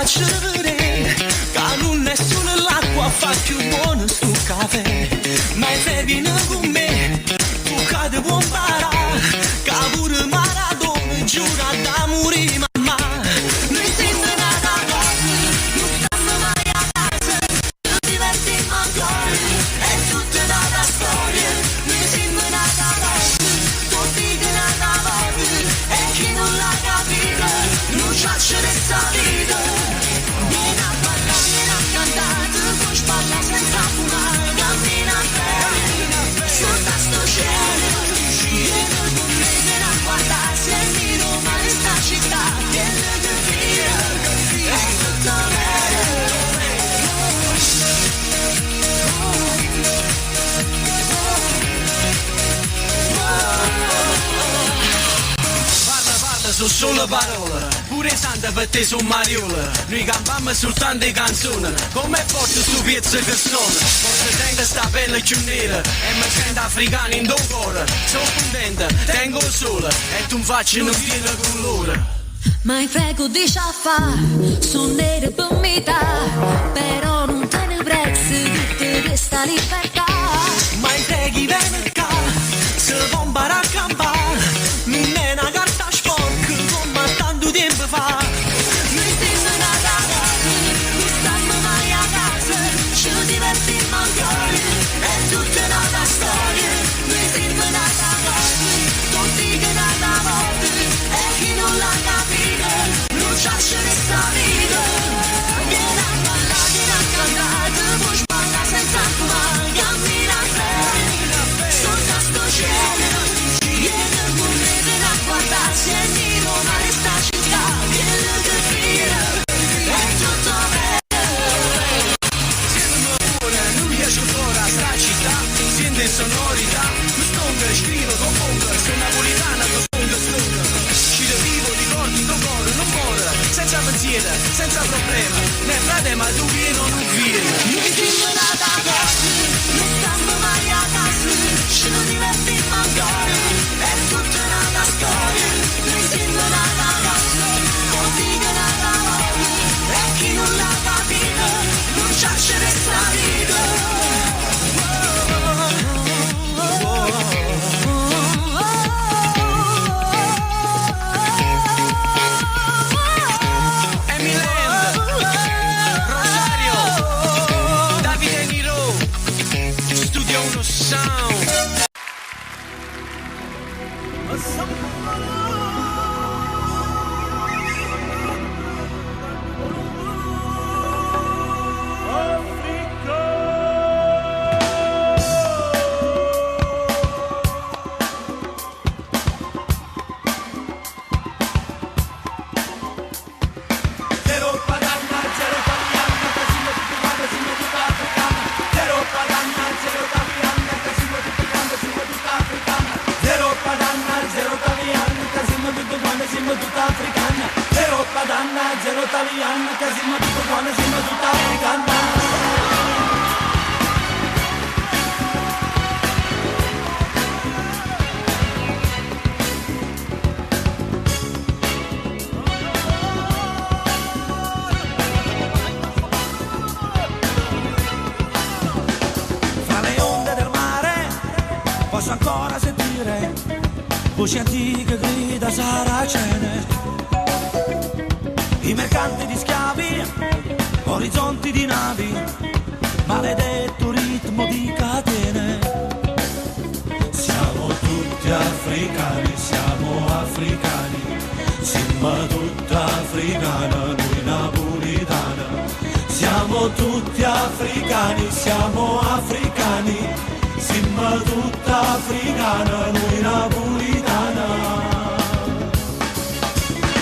faccio vedere che non nessuno l'acqua fa più buono sto caffè. Ma se vieni con me, tu cade buon para, che pure Maradona giura da morire mamma. Noi siamo nata così, non stiamo mai a casa, ci divertiamo ancora, è tutta nata storia. Noi siamo nata così, tutti che nata volta, e chi non l'ha capito, non c'è questa vita. Vieni a ballare, vieni a cantare, puoi sballare senza fumare, cammina bene, sotto sto cielo. Vieni con me, vieni a guardare, se mi domani sta città, vieni che via, è tutto vero. Parla, sono solo parole, pure santa per te sono mariola. Noi campiamo soltanto canzoni, come forte sto pezzo che suona. Forse tengo sta pelle più nera e mi sento africano in tuo cuore. Sono contenta, tengo il sole e tu mi faccio non tiene colore. Ma in frego di sciaffa, sono nere per metà, però non te ne prezzi tutta questa libertà. Ma in preghi viene qua, se bomba a campare, non è una carta sporca come tanto tempo fa. Noi stiamo nata così, non stiamo mai a casa, ci divertiamo ancora, è tutta nata storia. Noi stiamo nata così, tutti che nata volta, e chi non l'ha capito, non c'è questa vita. Vieni a ballare, vieni a cantare, puoi sballare senza fumare, cammina bene, sotto sto cielo. Vieni con me, vieni a guardare, se mi domani sta città, vieni che via, è tutto vero. Siamo pure, non riesco ancora a sta città, sente sonorità, mi stonga, scrivo, compongo, sono napolitana, stonga. Ci vivo, ricordo in tuo cuore, non muore, senza pensiero, senza problema, né frate ma tu vieni o non vieni. Noi siamo nata così, non stiamo mai a casa, ci divertiamo ancora, è tutta nata storia. Noi siamo nata così, tutti che nata volta, e chi non l'ha capito, non c'è questa vita. Posso ancora sentire voci antiche grida saracene, i mercanti di schiavi, orizzonti di navi, maledetto ritmo di catene. Siamo tutti africani, siamo africani, siamo tutta africana, noi napolitana. Siamo tutti africani, siamo africani, siamo tutta africana, noi napolitana.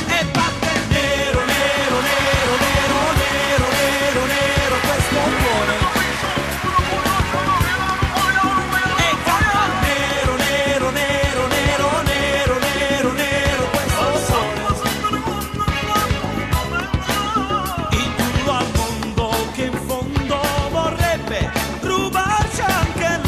E batte nero, nero, nero, nero, nero, nero, nero, questo cuore. E canta nero, nero, nero, nero, nero, nero, nero, questo sole. In tutto al mondo che in fondo vorrebbe rubarci anche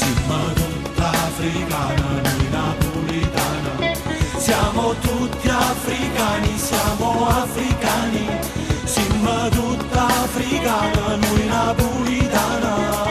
siamo tutta africana, noi napolitana. Siamo tutti africani, siamo africani. Siamo tutta africana, noi napolitana.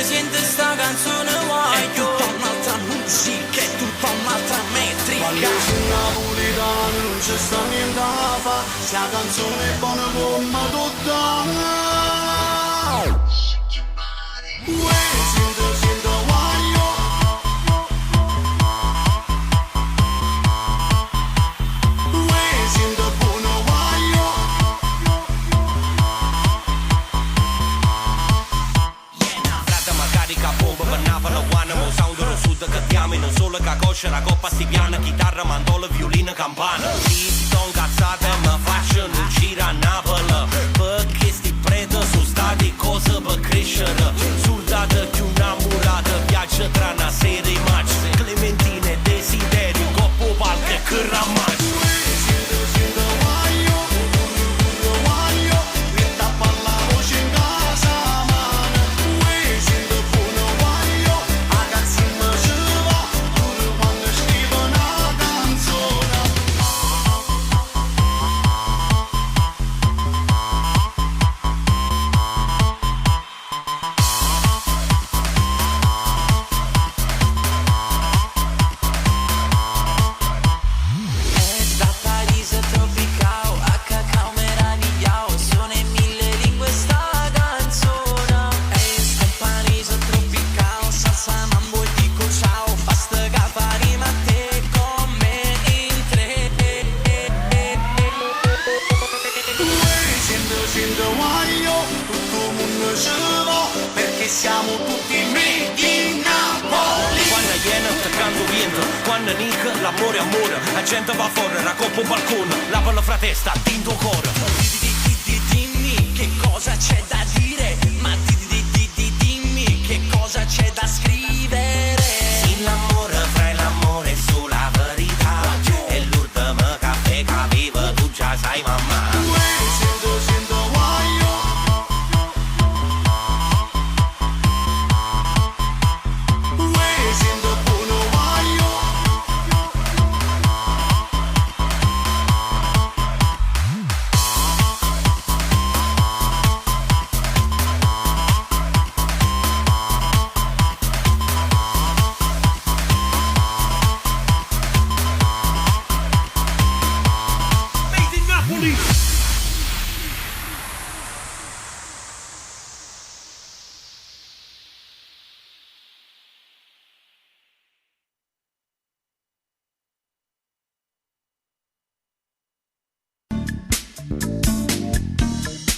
Sente sta canzone è tutta un'altra musica, è tutta un'altra metrica. Quando sei napolitano non c'è sta niente da fa, sta canzone è buona come tutta. Sento guaio. Sento buono guaio. Frate ma carica bomba per Napoli, guana, mo sound del sud che diamo, non solo che cosce la coppa stiviana, chitarra, mandola, violino, campana. Sì, si ton cazzate, ma faccio non gira a Napoli, perché sti preti sono stati cose per crescere. Soldati più innamorati, viaggia tra una serie di match, Clementine, desideri, coppo palche, che ramaccio. nick, l'amore amore, la gente va fuori, raccoppa un balcone, lava la fratesta, tinto cuore. Dimmi che cosa c'è da dire, ma dimmi che cosa c'è da scrivere. Sì, l'amore fra l'amore sulla verità, è l'ultimo caffè che avevo, tu già sai mamma. Sento voglio. Sento buono voglio. Made in Napoli.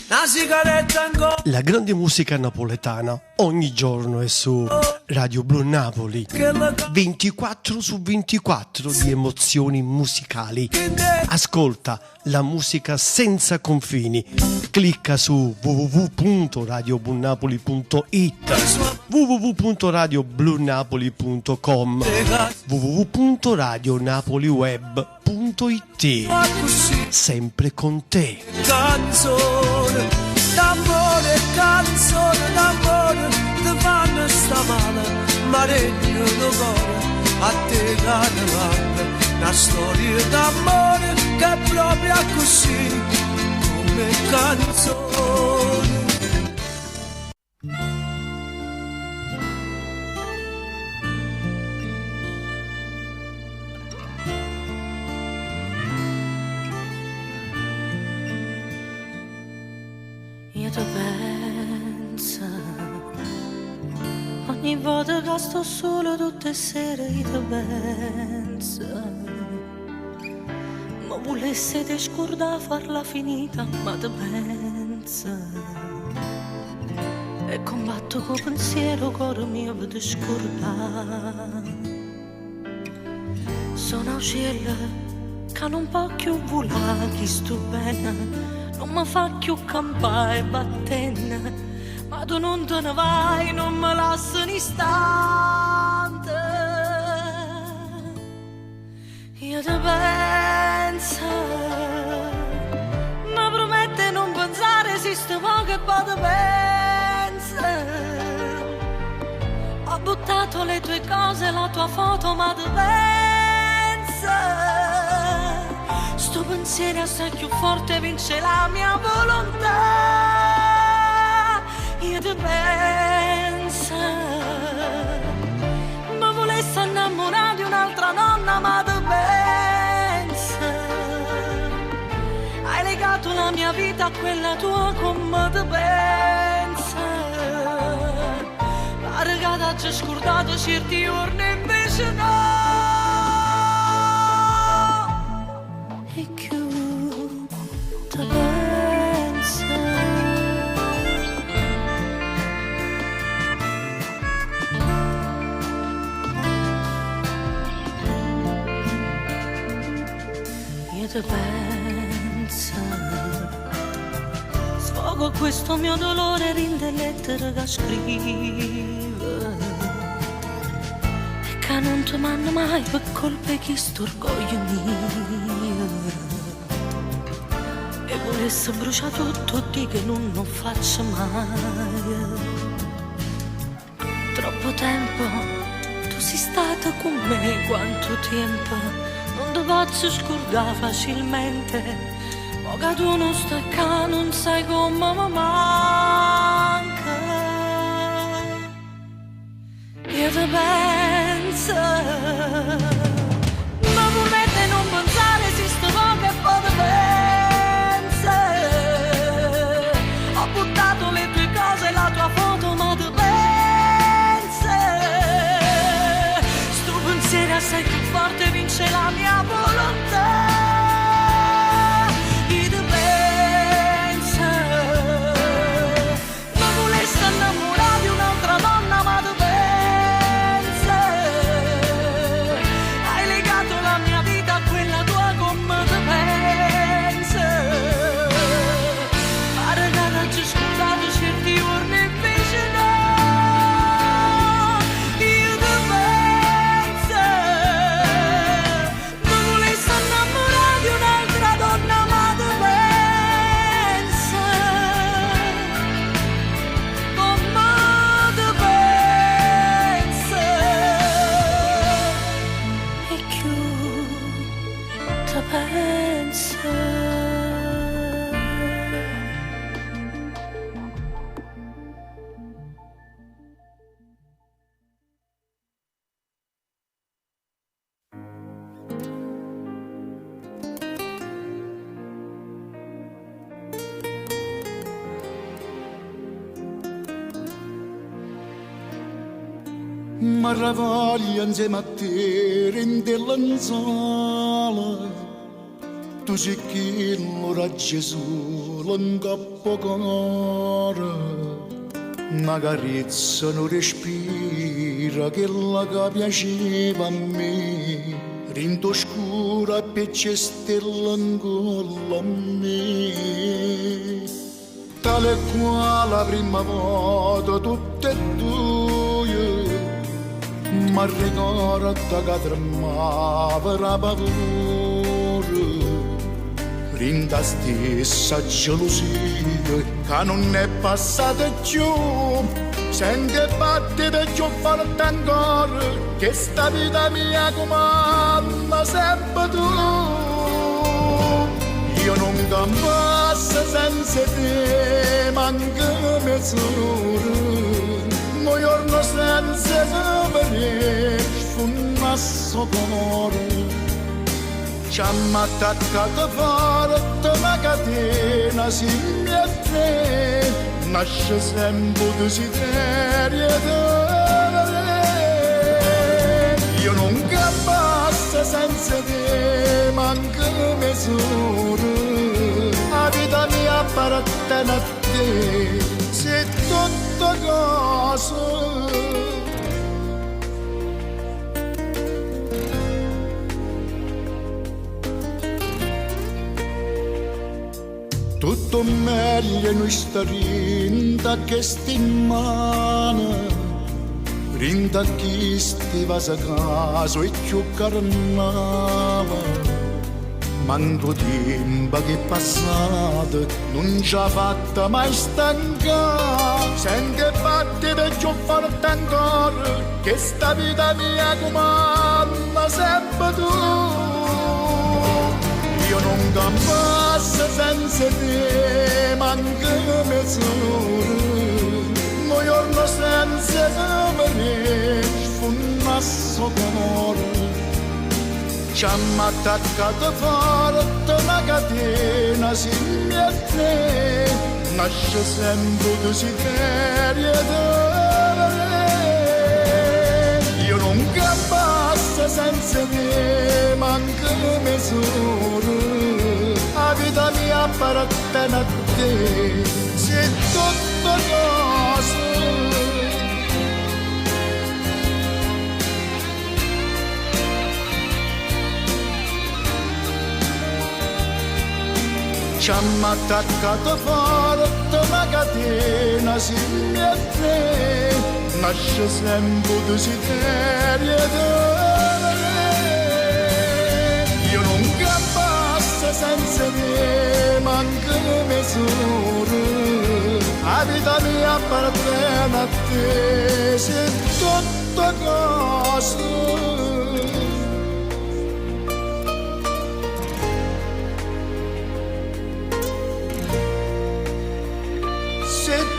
Una sigaretta ancora. La grande musica napoletana ogni giorno è su Radio Blu Napoli. 24 su 24 di emozioni musicali. Ascolta la musica senza confini. Clicca su www.radioblunapoli.it, www.radioblunapoli.com, www.radionapoliweb.it. Sempre con te. Canzone d'amore, ti fanno sta male, ma regno d'amore, a te carnevale, una storia d'amore che è proprio così, come canzone. Io ti penso, ogni volta che sto solo tutte le sere io ti penso. Ma volesse te scordare farla finita, ma ti penso. E combatto col pensiero, cuore mio, per te scordare. Sono un cielo che non può più volare, chi sto bene. Non mi fa più campare e battenne, ma tu non te ne vai, non mi lasci un istante. Io ti penso, mi promette non pensare, esiste poco e poi ti penso. Ho buttato le tue cose, la tua foto, ma ti penso. Sto pensiero assai più forte vince la mia volontà. Io ti penso, ma volessi innamorare di un'altra donna, ma ti penso. Hai legato la mia vita a quella tua come ti penso. Pare che ti scordato certi giorni invece no. E più ti penso. Io ti penso. Sfogo questo mio dolore in delle lettere che scrivo. E che non ti mando mai per colpe chi st'orgoglio mio. E volesse bruciare tutto di che non lo faccio mai. Troppo tempo tu sei stata con me, quanto tempo non ti posso scordare facilmente. Ma che tu non stai qua, non sai come mi manca. Io ti penso, ma promette non pensare, esiste poco e poi ti penso. Ho buttato le tue cose, la tua foto, ma ti penso. Sto pensiero assai più forte vince la mia volontà. Io ti penso, ma volessi innamorare di un'altra donna, ma ti penso. ma ravoglia insieme a te rende l'anzola, tu sei chi l'ora Gesù l'ingappo cuore. Una carezza non respira che la che piaceva a me, rinto scura per c'è stella ancora a me. Tale quale la prima volta tutte e due, ma ricorda che tremava la paura. Rinda stessa gelosia che non è passata più, sente battere più forte ancora che sta vita mia comanda sempre tu. Io non campassi senza te, manca mezz'ora, un giorno senza sapere sfumasse cuore. Ci hanno attaccato forte una catena simile a te, nasce sempre un desiderio di te. Io non campassi senza te, manca mezz'ora, la vita mia appartiene a te, sei tutta cosa. Tutto meglio noi sta rinda che stimana, rinda chi stiva a caso e più carnava. Manco tempo che è passato, non ci ha fatta mai stancare, sente batte per più forte ancora, che sta vita mia comanda sempre tu. Io non campassi senza te, manca mezz'ora, un giorno senza sapere sfumasse cuore. Ci hanno attaccato forte una catena simile a te, nasce sempre un desiderio di te. Io non campassi senza te, manca mezz'ora, la vita mia appartiene a te, sei tutta cosa. Ci hanno attaccato forte una catena simile a te, nasce sempre un desiderio di te. Io non campassi senza te, manca mezz'ora, la vita mia appartiene a te, sei tutta cosa.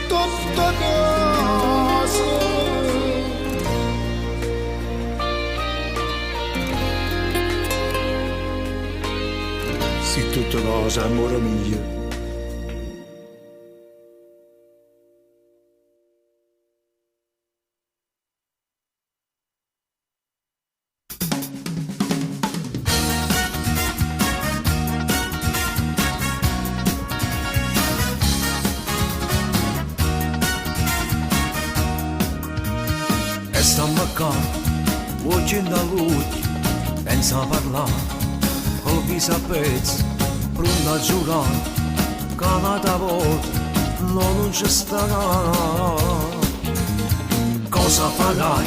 Tutta cosa. Sì, tutta cosa, amore mio. Oggi da lui pensa a parlare, col viso a pezzi, pronto a giurare, che un'altra volta non ci starà. Cosa farai?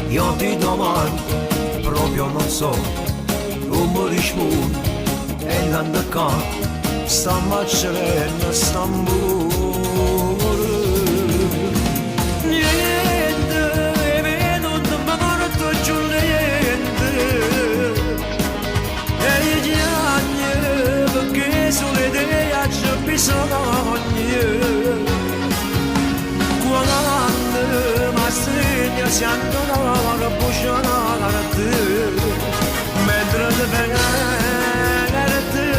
Io ti domando, proprio non so, non mi rispondi, e l'andacà, sta macerella, sta amore. Sulle idee c'è bisogno, quando mi segna si andrà a bucciare a te, mentre ti venga a te,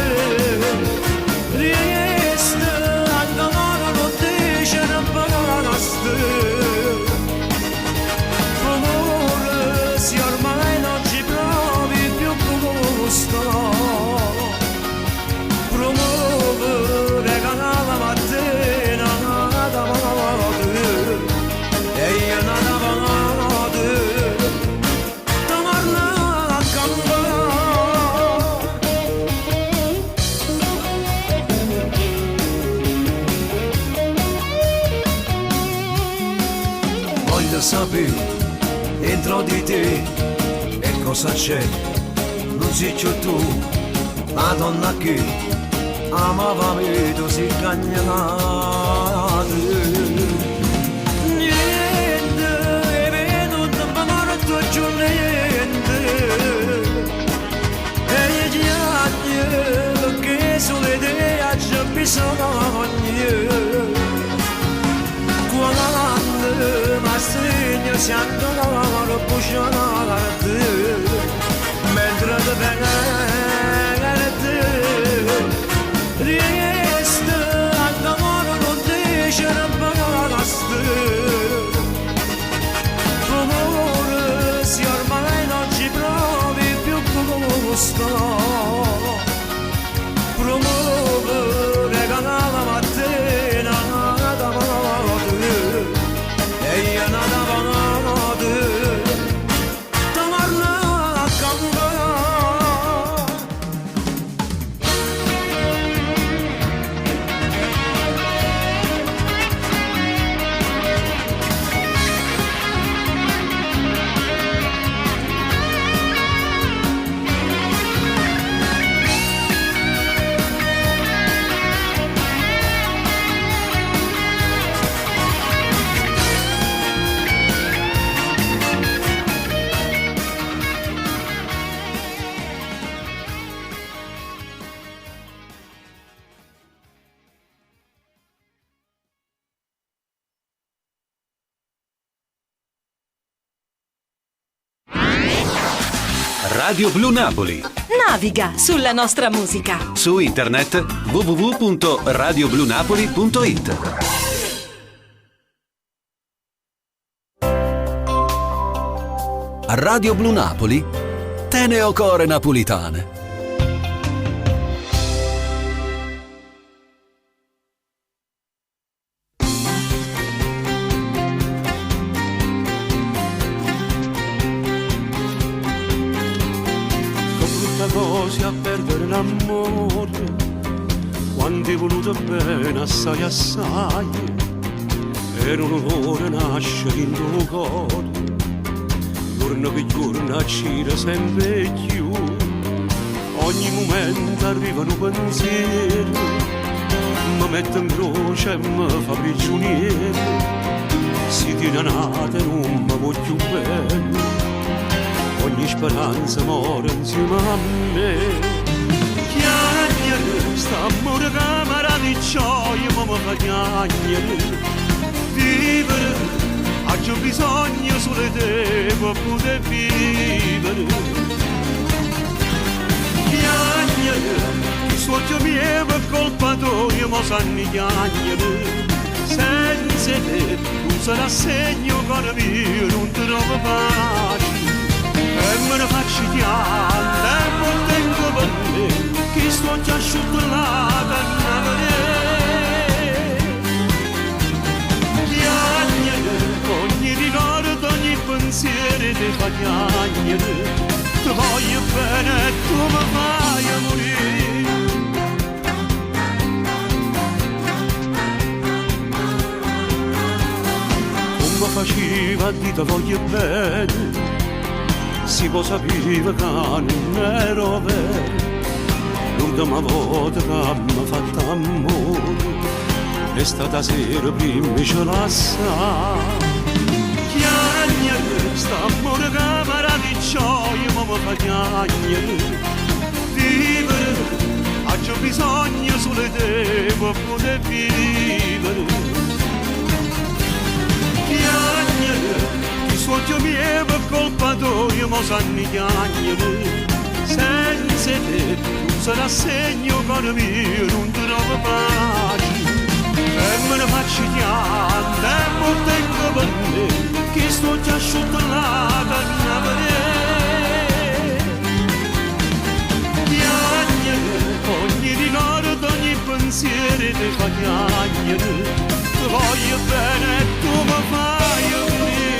resta anche l'ora non dice una parola a te, come sapere dentro di te e cosa c'è. Non sei più tu, la donna che amava me, tu si cagnata. Niente, è venuto ma morto giù niente. E gli anni che sulle idee c'è bisogno. Quando ma segno si andava bugiarate mentre te venite resta andavano non dice non basta amore se ormai non ci provi più gusto promuove regala la mattina da e io nada vanade torna a cambiare. Radio Blu Napoli. Naviga sulla nostra musica. Su internet www.radioblunapoli.it. A Radio Blu Napoli, Teneo Core Napolitane. A perdere l'amore quando hai voluto bene assai assai era un onore nascere in tuo cuore giorno per giorno gira sempre più ogni momento arrivano pensieri mi metto in croce e mi fa prigioniero si tiene nata e non mi voglio bene ogni speranza muore insieme a me. Chiagnere, st'amore camera di gioia, ma mi fa chiagnere. Vivere, ho bisogno solo di te per poter vivere. Chiagnere, il suocchio mio è colpatoio, ma sanno chiagnere. Senza te, tu sarai segno con mio, non trovo pace. E me ne faccio piante e poi tengo per me che sto già asciutto la canna chiagnere ogni ricordo, ogni pensiero ti fa chiagnere ti voglio bene e tu mi fai morire come faceva a dire ti voglio bene si può sapere che non ero vero l'ultima volta che mi ha fatto amore è stata sera prima ce la sa chiagnere st'amore camera di gioia ma mi fa chiagnere vivere ho bisogno solo di te per poter vivere chiagnere il suocchio mio è colpatoio, ma sanno chiagnere. Senza te, tu sarai segno con mio, non trovo pace. E me ne faccio piante e poi tengo per me, che sto già asciutto la canna chiagnere, ogni ricordo, ogni pensiero ti fa chiagnere. Ti voglio bene e tu mi fai morire.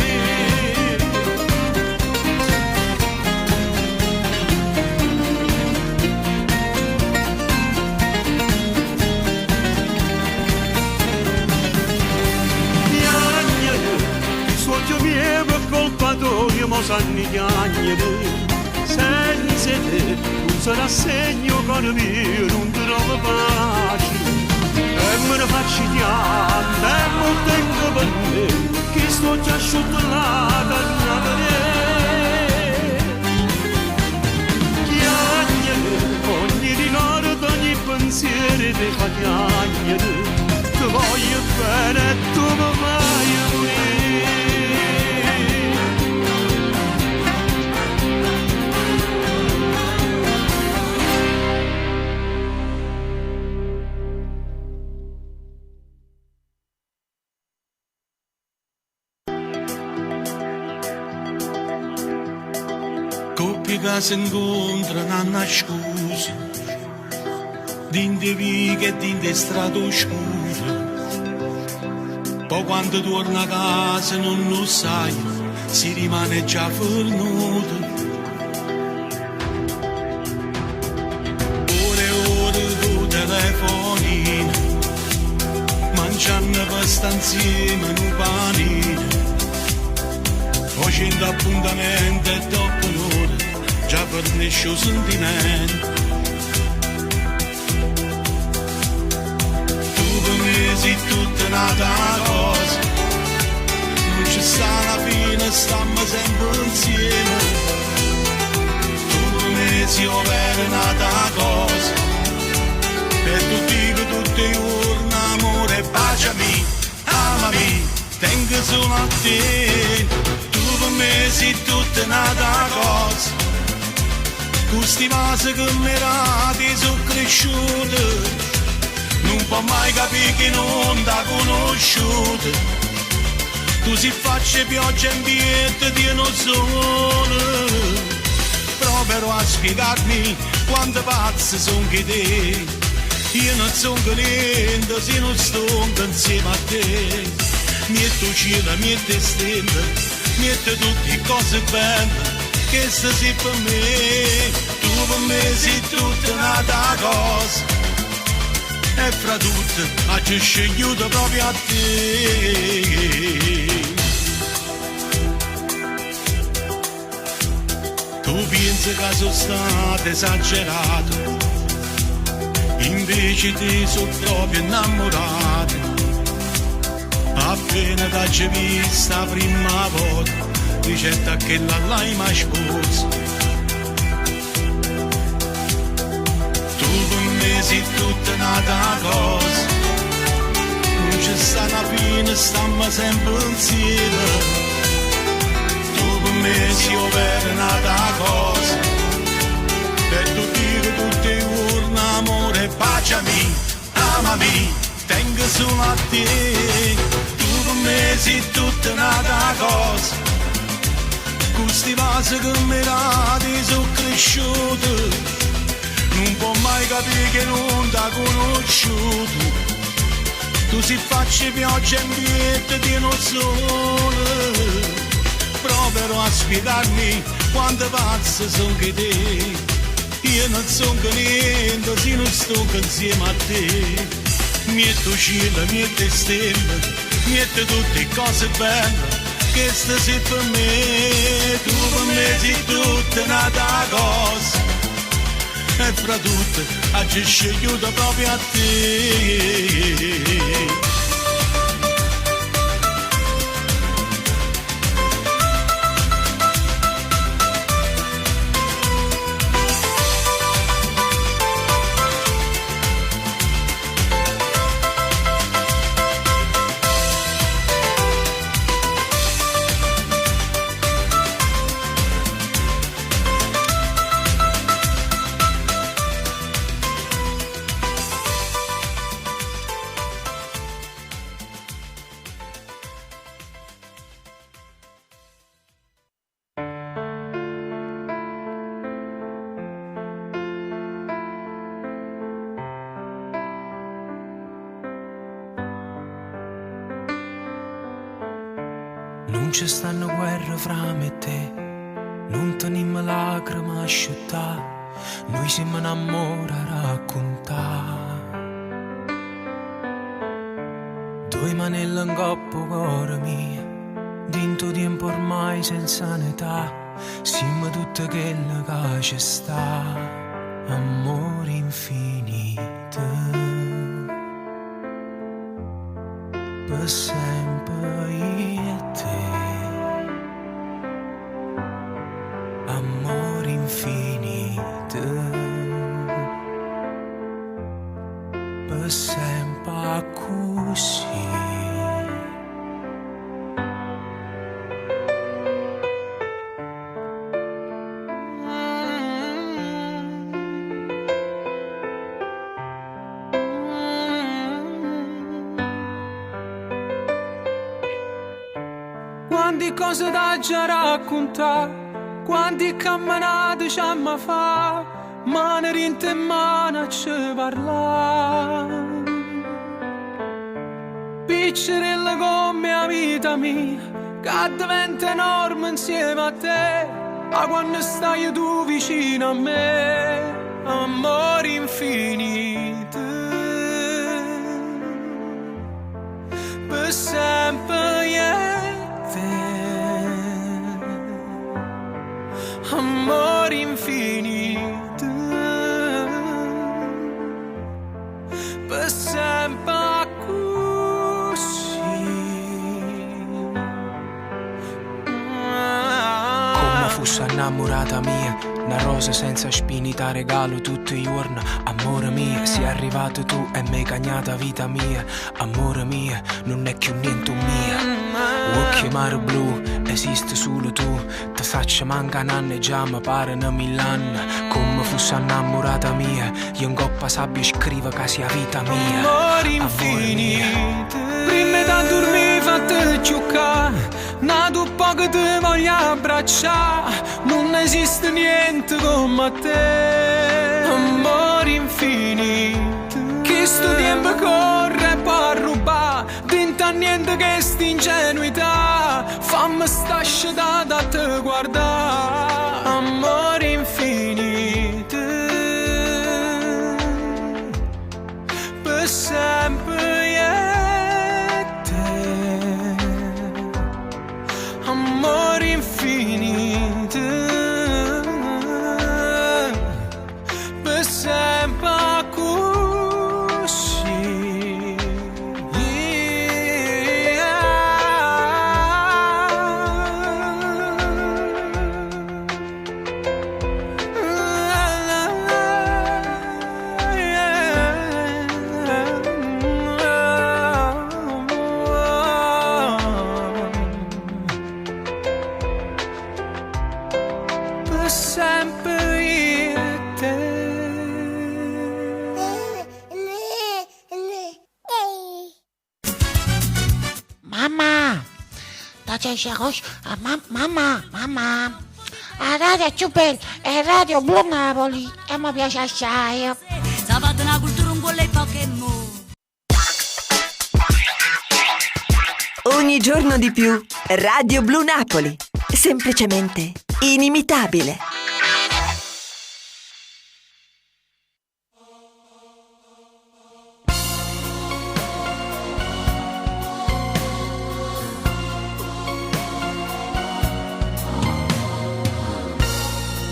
Io mi mo sanni chiagnere. Senza te non sarà segno caro mio, non trovo pace. E me ne faccio chiamare, e non tengo per me, che sto già asciutto là dalla chiagnere, ogni ricordo, ogni pensiero ti fa chiagnere. Ti voglio bene e tu mi vai a morire. Coppie che si incontrano a nascosto, dinte vighe e dinte strade scure. Poi quando torna a casa non lo sai, si rimane già fornuto. Ore e ore tu telefonino, mangiando per stare insieme in un panino. Facendo appuntamento e dopo un'ora già fornisce un sentimento. Tu per me sei tutta un'altra cosa, non ci sta la fine, stiamo sempre insieme. Tu per me sei vera un'altra cosa, e tu dico tutti i giorni amore, baciami, amami, tengo solo a te. Per me sei tutta un'altra cosa, questi vasi che mi rati sono cresciuti, non può mai capire che non t'ha conosciuto. Tu si faccia pioggia in pietà di non sole, proverò a spiegarmi quante pazze sono che te. Io non sono niente se non sto insieme a te. Metto cielo, metto stelle, mette tutte cose belle che sei per me. Tu per me sei tutta un'altra cosa, e fra tutte ho scegliuto proprio a te. Tu pensi che sono stato esagerato, invece ti sono proprio innamorato. Appena t'hai vista la prima volta, dicetta che l'hai mai sposa. Tu per me sei tutta un'altra cosa, non c'è sta una fine, stiamo sempre insieme. Tu per me sei vera un'altra cosa, e tu dico tutti i giorni amore, baciami, amami, tengo solo a te. Per me sei tutta un'altra cosa, questi vasi che mi rati sono cresciuti, non può mai capire che non t'ha conosciuto. Tu si faccia pioggia in pietà di non sole, proverò a spiegarmi quante pazze sono che te. Io non sono niente se non sto insieme a te. Metto cielo, metto stelle, mette tutte cose belle che sei per me. Tu per me sei tutta un'altra cosa, e fra tutte ho scegliuto proprio a te. Non ci stanno guerre fra me e te, non teniamo lacrime a asciuttare, noi siamo un amore a raccontare. Due manelle in coppa cuore mio, Dinto tempo ormai senza un'età, siamo tutte quelle che ci sta, amore infinito, per sempre io e te, amore infinito, per sempre così. Quante cose da già raccontare, quante camminate ci amma fa, mano rinte e mano ci parla. Piccerella come la vita mia, che diventa enorme insieme a te, a quando stai tu vicino a me, amore infinito, per sempre io. Amore infinito, per sempre così. Come fosse innamorata mia, una rosa senza spini, ta regalo tutti i giorni. Amore mio, sei arrivato tu e mi hai cagnata vita mia. Amore mio, non è più niente mia. Vuoi chiamare blu, esiste solo tu. Ti faccio manca un anno e già mi pare una mill'anni. Come fosse innamorata mia, io in coppa sabbia scrive che sia vita mia. Amore infinito, prima da dormire fate giocare, nato poco ti voglio abbracciare, non esiste niente come te. Amore infinito, che sto tempo corre per rubare, dinta niente che sta ingenuità, fammi sta scelta a te guardare. Amore infinito, per sempre io e te. Amore infinito, per sempre così. Per sempre io e te. Mamma, da c'è mamma, la radio è più bella, è Radio Blu Napoli e mi piace assai. Sapete una cultura un po' le Pokémon. Ogni giorno di più, Radio Blu Napoli, semplicemente inimitabile.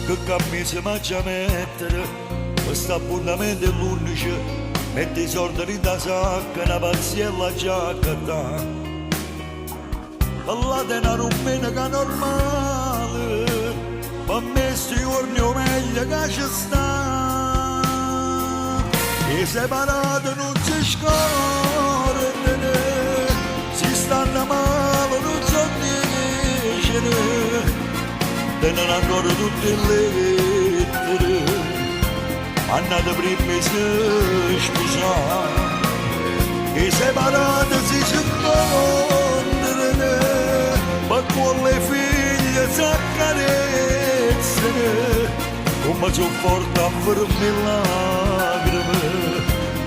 Che camminsi mangia mettere, questo appuntamento è l'11, metti i soldi in da sacca, una pazziella giacca. La denaro meno che normale, ma me sti giorni o meglio che ci sta. E separati non si scorrono, si stanno male, non so dicere. Tenono ancora tutte le lettere, andate prima e si sposare. E separati si incontrano, ma con le figlie si accarezzano, come sono forte a fermi lacrime,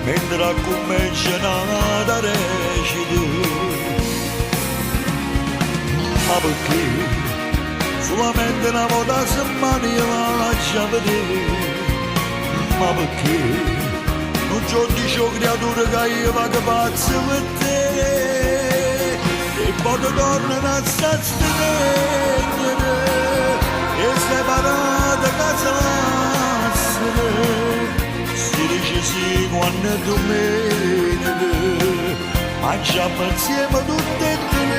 mentre cominciano a recitare. Ma perché? Solamente una volta a settimana io la lascio vedere. Ma perché? Non c'ho dice creatura che io vado pazzo per te. e poi tornano a sostenere e separate casa lassere. Si dice sì quando è domenica, mangiamo insieme tutte e tre.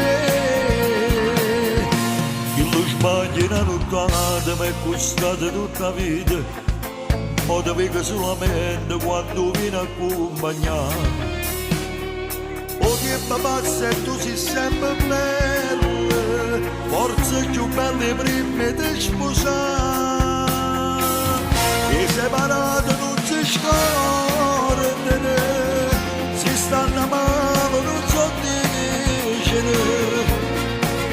Chi lo sbaglia in nottata mi è costata tutta la vita, ma ti vedo solamente quando vieni a accompagnare. O tempo passa e tu sei sempre bella, forse più belle prima di sposare. E separate non si scordano, si stanno male non so dicere,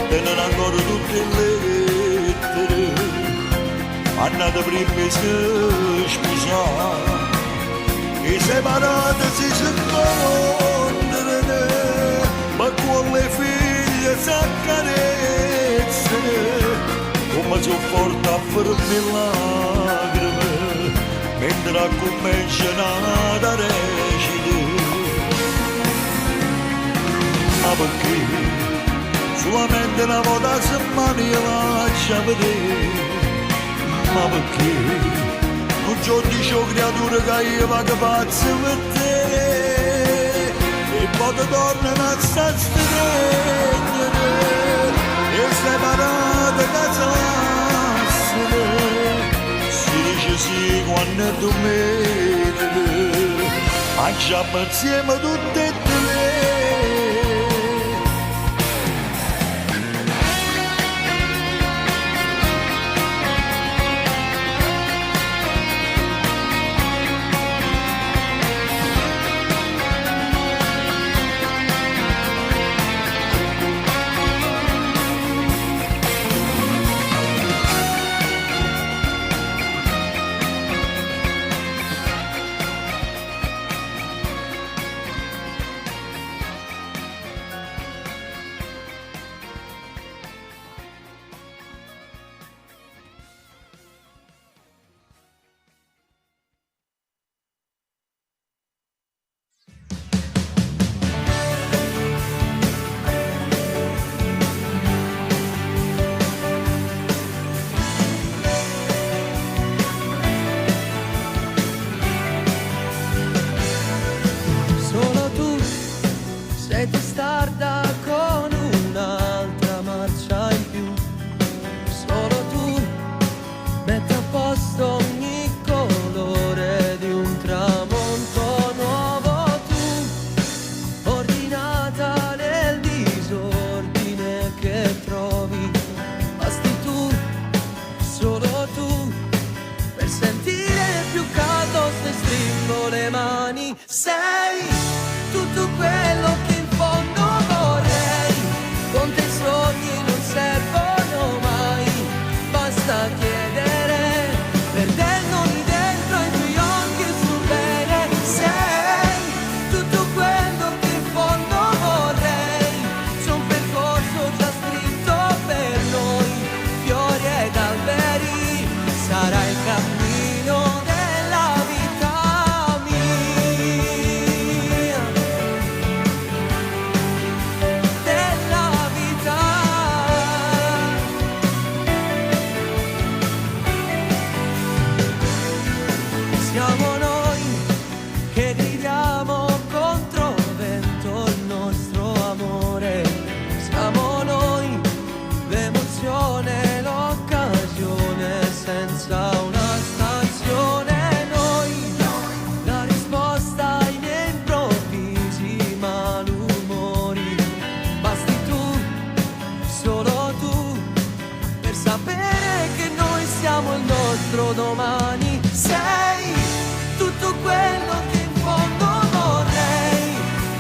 tenono ancora tutte le lettere, andate prima di sposare. E separate si incontrano, ma con le figlie si accarezzano, come sopporta a farmi lacrime, mentre cominciano ad recite. Ma perché solamente una volta a settimana io lascio vedere? Ma perché non c'ho dice creatura che io vado pazzo per te, e poi tornano a sostenere e separate casa lassere. Si dice sì quando è domenica, mangiamo insieme tutte e tre. Domani sei tutto quello che in fondo vorrei,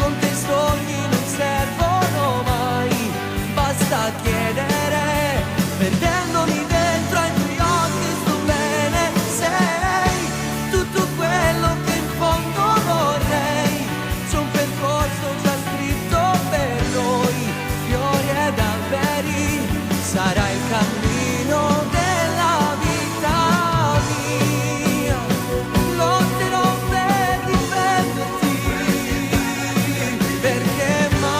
con te sogni non servono mai, basta chiedere, perdendomi dentro ai tuoi occhi sto bene, sei tutto quello che in fondo vorrei, c'è un percorso già scritto per noi, fiori ed alberi, sarà il cammino della vita. Perché mai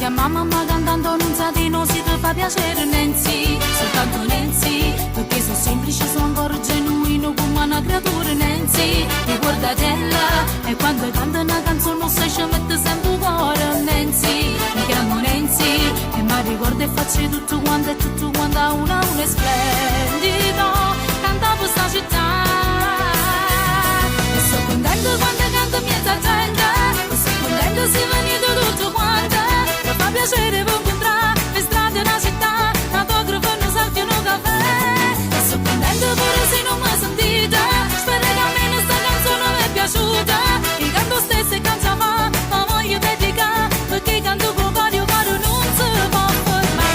chiama mamma cantando non sa di non si ti fa piacere Nancy, soltanto Nancy, perché sono semplice, sono ancora genuino come una creatura Nancy, ricordatela, e quando canta una canzone non sai ci mette sempre un cuore Nancy, mi chiamo Nancy, e mi ricordo e faccio tutto quanto e tutto quanto a una è splendido, cantavo sta città, e sono contento quando canta miezza gente, e sono contento se venite tutto quanto, mi fa piacere per incontrare le strade della città, autografo e non salviano caffè, e sono contento pure se non mi sentite, spero che almeno sta canzone mi è piaciuta, che canto stesso e cantava, ma voglio dedicare, perché canto con vario caro non si può fermare.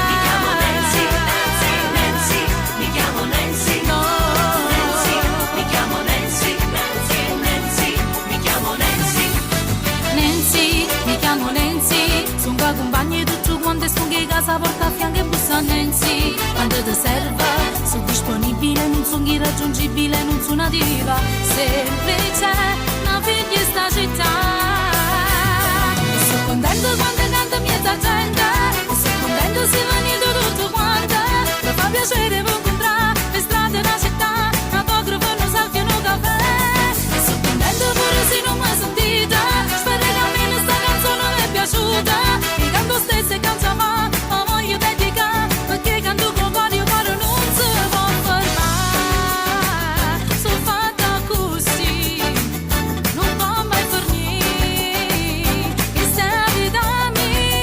Mi chiamo Nancy, Nancy, Nancy, mi chiamo Nancy, no. Nancy, mi chiamo Nancy, Nancy, Nancy, mi chiamo Nancy. Nancy, mi chiamo Nancy, sono qua compagni tutto quanto, sono che casa porta a fianco e bussa Nancy, quando ti serve, sono disponibile, non sono irraggiungibile, non sono una diva, semplice, una figlia sta città, e sono contento quando canta miezza gente, e sono contento se venite tutto quanto, mi fa piacere per incontrare le strade della città, autografo e non salviano caffè, e sono contento pure se non mi sentite, spero che almeno sta canzone mi è piaciuta, che canto stesso e cantava, ma voglio dedicare, perché canto con vario caro non si può fermare, sono fatta così, non può mai fornire, che sei vita mia.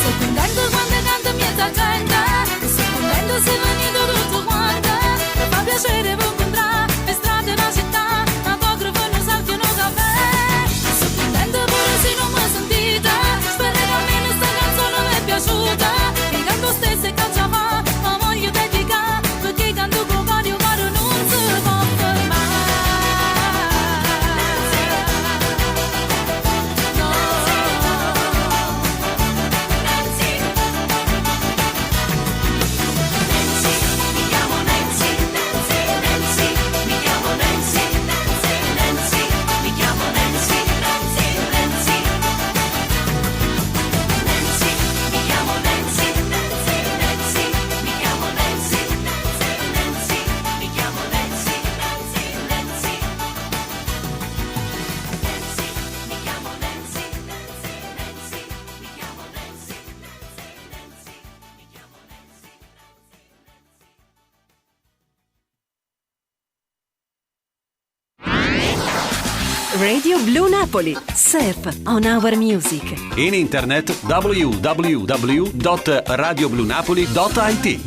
Sono contento quando canta miezza gente, sono contento se venite tutto quanto, mi fa piacere per incontrare le strade della città, autografo e non salviano caffè, sono contento pure se non mi sentite, spero che almeno sta canzone mi è piaciuta, che canto stesso e cantava, ma voglio dedicare, perché canto con vario caro non si può fermare. No. Nancy, mi chiamo Nancy, Nancy, Nancy, mi chiamo Nancy, Nancy, Nancy, mi chiamo Nancy, Nancy, Nancy. Nancy, mi chiamo Nancy, Nancy, Nancy, mi chiamo Nancy, Nancy, Nancy, mi chiamo Nancy, Nancy, Nancy. Nancy, mi chiamo Nancy, Nancy, Nancy, mi chiamo Nancy, Nancy, Nancy, mi chiamo Radio Blue Napoli. Surf on our music. In internet www.radiobluenapoli.it.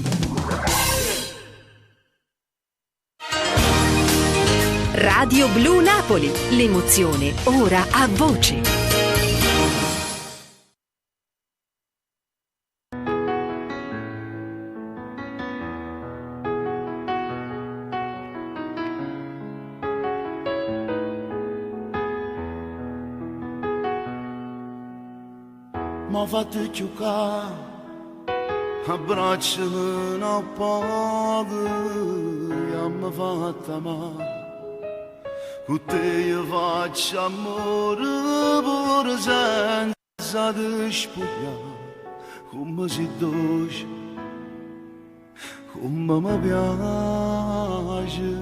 Radio Blue Napoli. L'emozione ora a voce. m'ha fatto giocare a braccia non poco e mi ha fatto amare con te io faccio amore pure senza te spogliare come si dolce come mi piace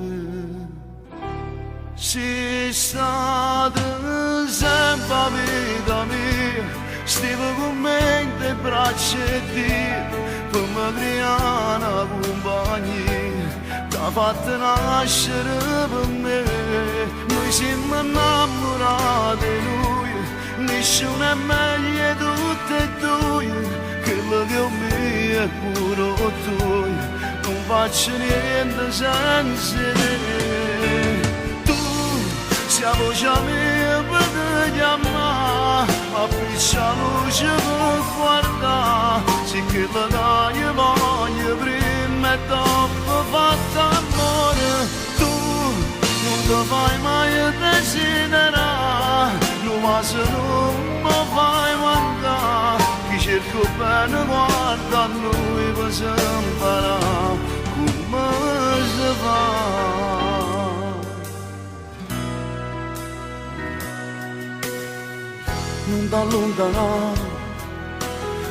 sei stata sempre vita mia stivo con me in te braccia e Dio per me creare una compagnia t'ha fatto nascere per me noi siamo innamorati di lui nessuno è meglio di tutti e due quello che ho mio è pure tuo non faccio niente senza te tu sei la voce mia per te chiamare ma piccia luce per guardare se che la dai voglio prima e dopo fatto amore tu non ti fai mai desiderare ma se non mi fai mancare che cerco bene guarda a noi per da allontanare,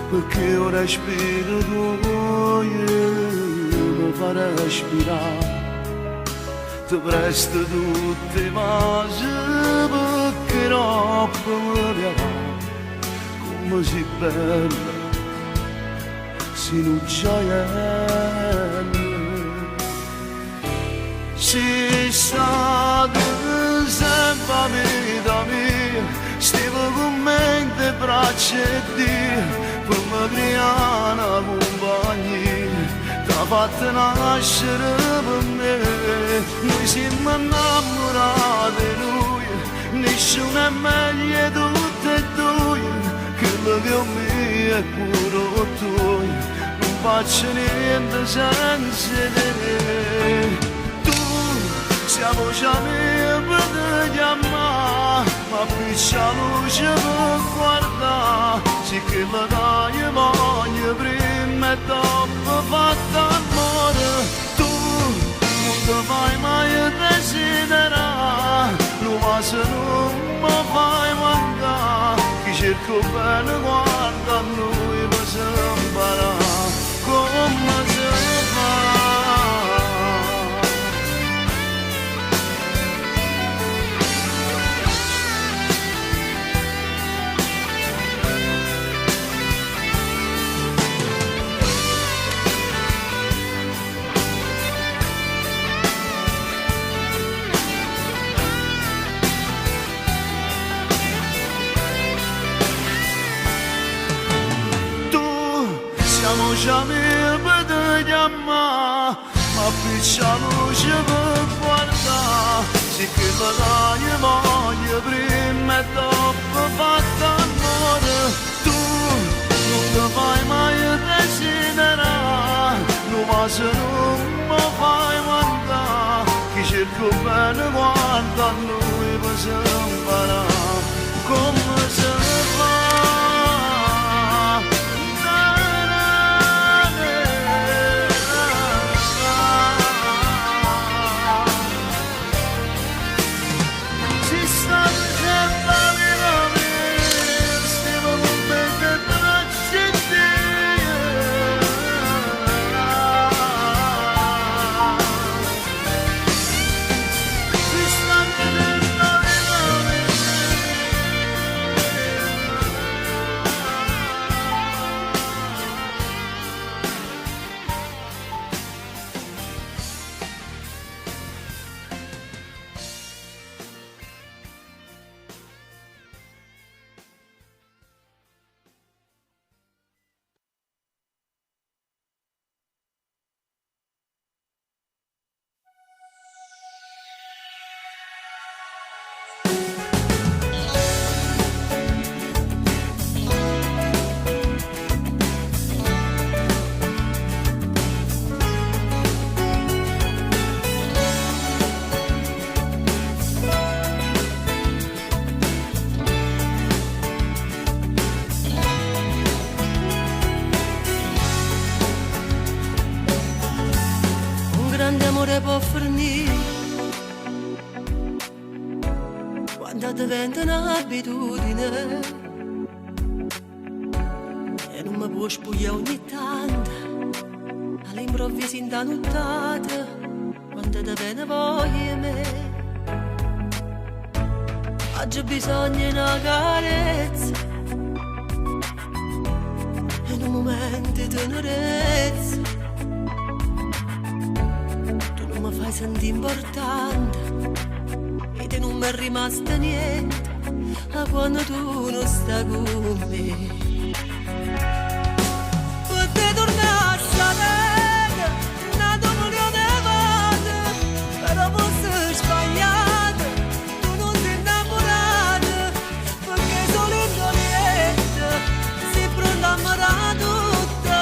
perché io respiro tu mi fa respirare. Ti presto tutte le cose perché troppo mi come si bella, si non gioiello. Si state sempre a vita mia, stiamo con me in te braccia e Dio, per me creare una compagnia, t'ha fatto nascere per me. Noi siamo innamorati di lui, nessuno è meglio di tutti e due, quello che ho mio è pure tuo, non faccio niente senza te. Siamo già amici per chiamare, ma qui c'è luce per guardare, sì che la dai voglio prima e dopo fatta amore. Tu non ti fai mai desiderare, ma se non mi fai mancare, chi cerco bene guarda a noi per imparare come si fa. Siamo già amici per chiamare, ma qui c'è luce per guardare, sì che la dai voglio prima e dopo fatta amore. Tu non ti fai mai desiderare, ma se non mi fai mancare, chi cerco bene guarda a noi per imparare come si fa. Può fornire quando diventa un'abitudine e non mi può spogliare ogni tanto all'improvviso in da nottata quando ti viene voglia me. Oggi bisogna una carezza in un momento di tenerezza, fai sentire importante ed non mi è rimasto niente quando tu non stai con me. Potrei tornare a sapere una domanda di volte, però forse sbagliata, tu non sei innamorata, perché solo in niente sei pronta a amare tutto,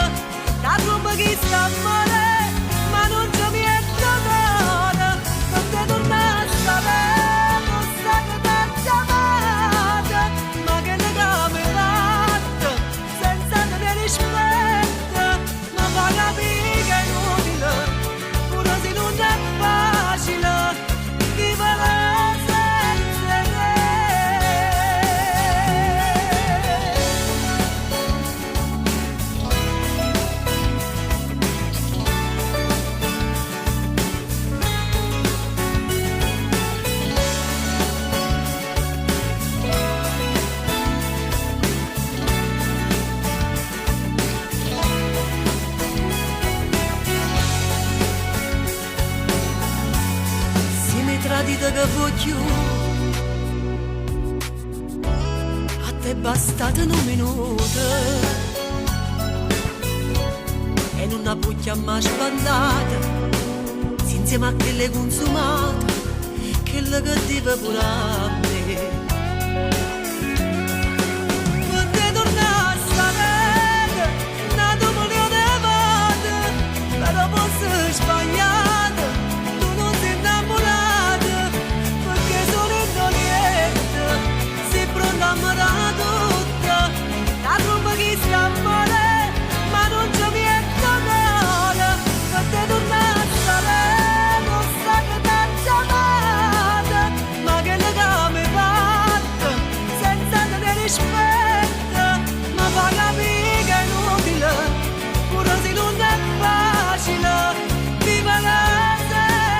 la tromba che sta a male, ma non c'è niente. Ma che ne cambia fatta senza tenere rispetto, ma fa capire che è inutile, pure se non è facile vivere senza te. quello che voglio. A te è bastato un minuto e non la bucchia mai spandata, insieme a quelle consumate, quelle che deve pure a me. Quando tornassi a vedere, nato voglio di vada, però posso sbagliare, tu non sei innamorata, perché sono indolente, sei pronta a morire tutta, la tromba che si amore, ma non c'è niente male, quando tornassi a vedere. Ma che legame fatto senza tenere rispetto, ma fa capire che è inutile, pure se non è facile vivere senza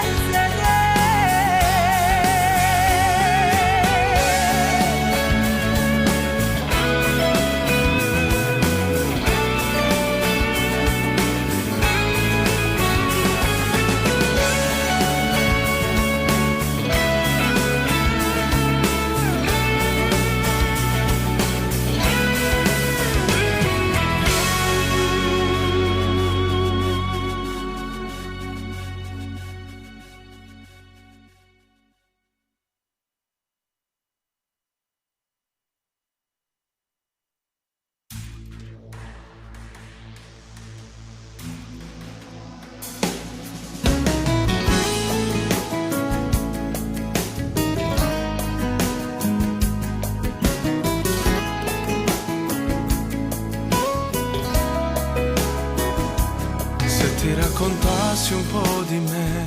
raccontassi un po' di me,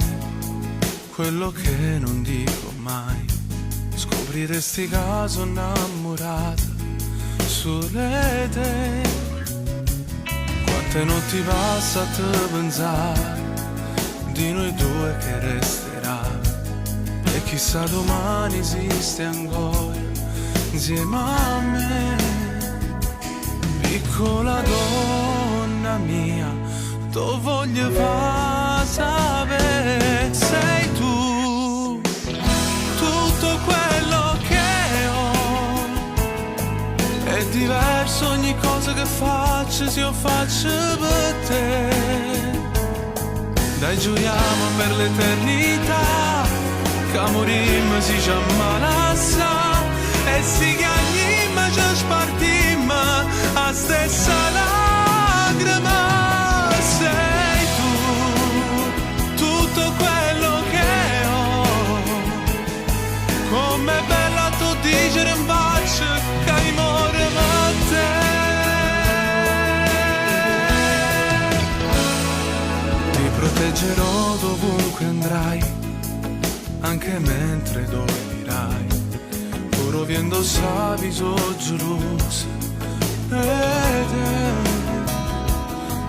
quello che non dico mai, scopriresti caso innamorata sulle te. Quante notti passa a te pensare di noi due che resterà, e chissà domani esiste ancora insieme a me. Piccola donna mia, tu voglio far sapere, sei tu, tutto quello che ho, è diverso ogni cosa che faccio, se io faccio per te. Dai giuriamo per l'eternità, che morimmo si chiama assà, e si chiamimmo ci spartimmo a stessa lacrima. Sei tu, tutto quello che ho, com'è bella tu dicere in faccia che amore per te. Ti proteggerò dovunque andrai, anche mentre dormirai, pur viendo saviso geloso ed è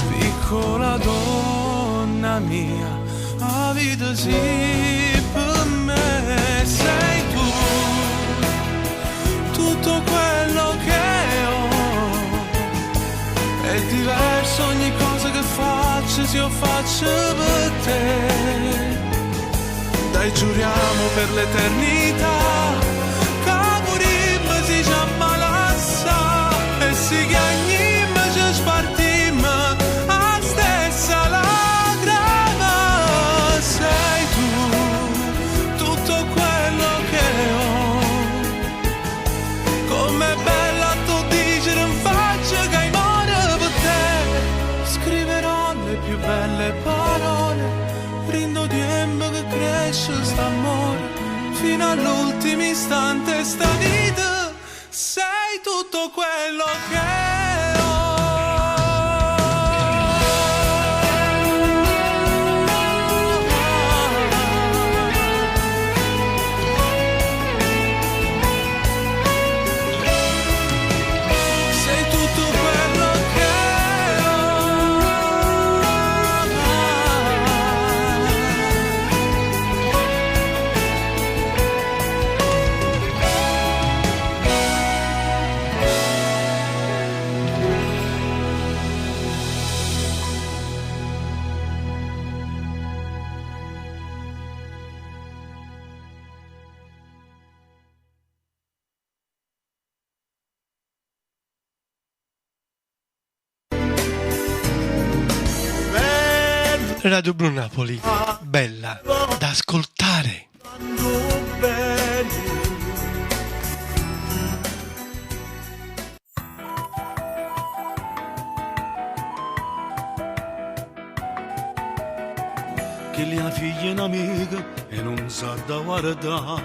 piccola donna mia, la vita sì per me. Sei tu, tutto quello che ho, è diverso ogni cosa che faccio, se io faccio per te. Dai giuriamo per l'eternità, che morimmo si chiama l'assa, e si chiamimmo ci spartimmo a stessa lacrima. Sei tu, tutto quello che ho, com'è bella tu dicere in faccia che hai amore per te. Scriverò le più belle parole, rindo tempo che cresce st'amore, fino all'ultimo istante sta vita. Sei tutto quello che ho. Sei tutto quello che Radio Blu Napoli, bella da ascoltare. Che la figlia è un'amica e non sa da guardare.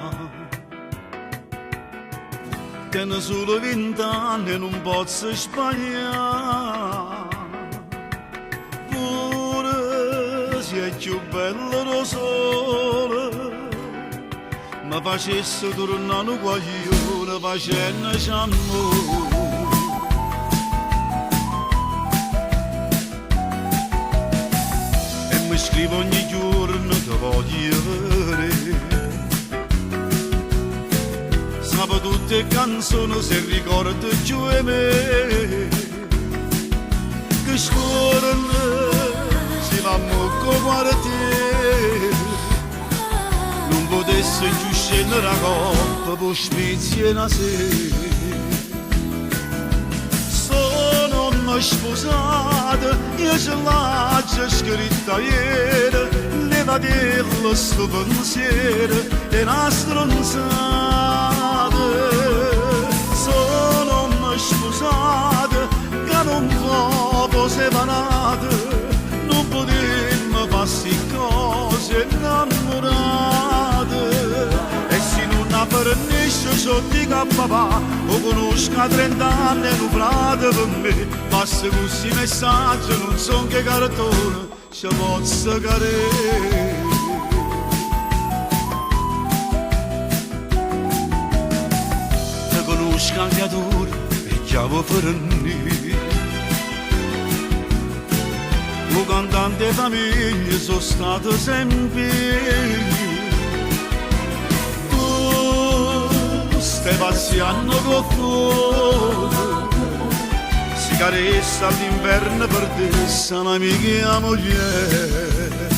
Tiene solo 20 anni e non posso sbagliare. Pure se è più bello lo sole, ma facesse tornare un guaglione facendoci amore. E mi scrivo ogni giorno che voglio vedere. Sape tutte le canzoni se ricorda giù e me. Che scorre si va molto guardare. Non potesse più scendere la coppa per spiziare una sera. Sono una sposata, io ce l'ho scritta ieri. Levatello sto pensiero è una stronzata. Sono una sposata che non può separare. Non potremmo farsi cose innamorate. E se non apprendesce ciò di papà, lo conosco a 30 anni e un frate per me. Passa questi messaggi, non so che cartone ci posso cadere. Te conosco anche ad ora e chiamo per me. Un cantante famiglia sono stato sempre. Tu stai passando con fuoco. Si caressa all'inverno per te, sono amica moglie.